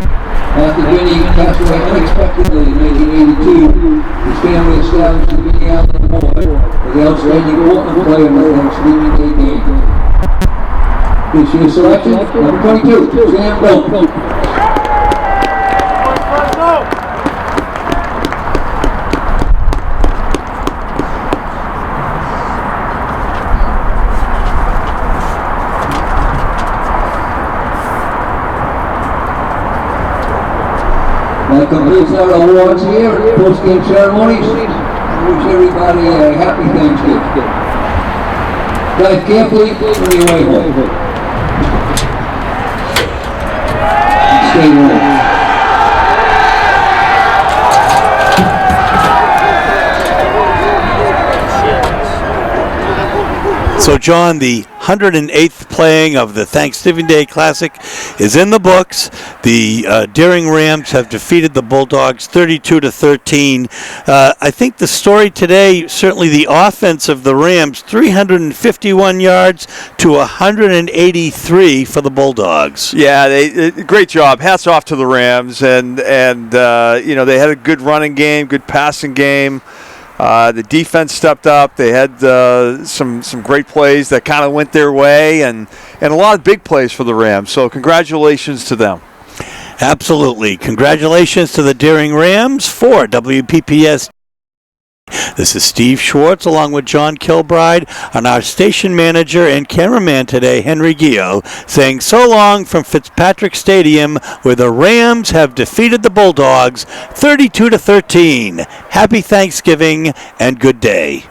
S3: After Vinnie passed away unexpectedly in 1982, his family established the Vinnie Allen Award for the outstanding Portland player in the Thanksgiving Day game. This year's selection, number 22, Sam Dope. That completes our awards here, post-game ceremonies. Wish everybody a happy Thanksgiving. Drive carefully on your way home. Stay warm.
S1: So, John, the 108th playing of the Thanksgiving Day Classic is in the books. The Deering Rams have defeated the Bulldogs 32-13. I think the story today, certainly the offense of the Rams, 351 yards to 183 for the Bulldogs.
S2: Yeah, great job. Hats off to the Rams, and you know, they had a good running game, good passing game. The defense stepped up. They had some great plays that kind of went their way, and a lot of big plays for the Rams. So congratulations to them.
S1: Absolutely. Congratulations to the Deering Rams. For WPPS, this is Steve Schwartz along with John Kilbride and our station manager and cameraman today, Henry Gio, saying so long from Fitzpatrick Stadium, where the Rams have defeated the Bulldogs 32-13. Happy Thanksgiving and good day.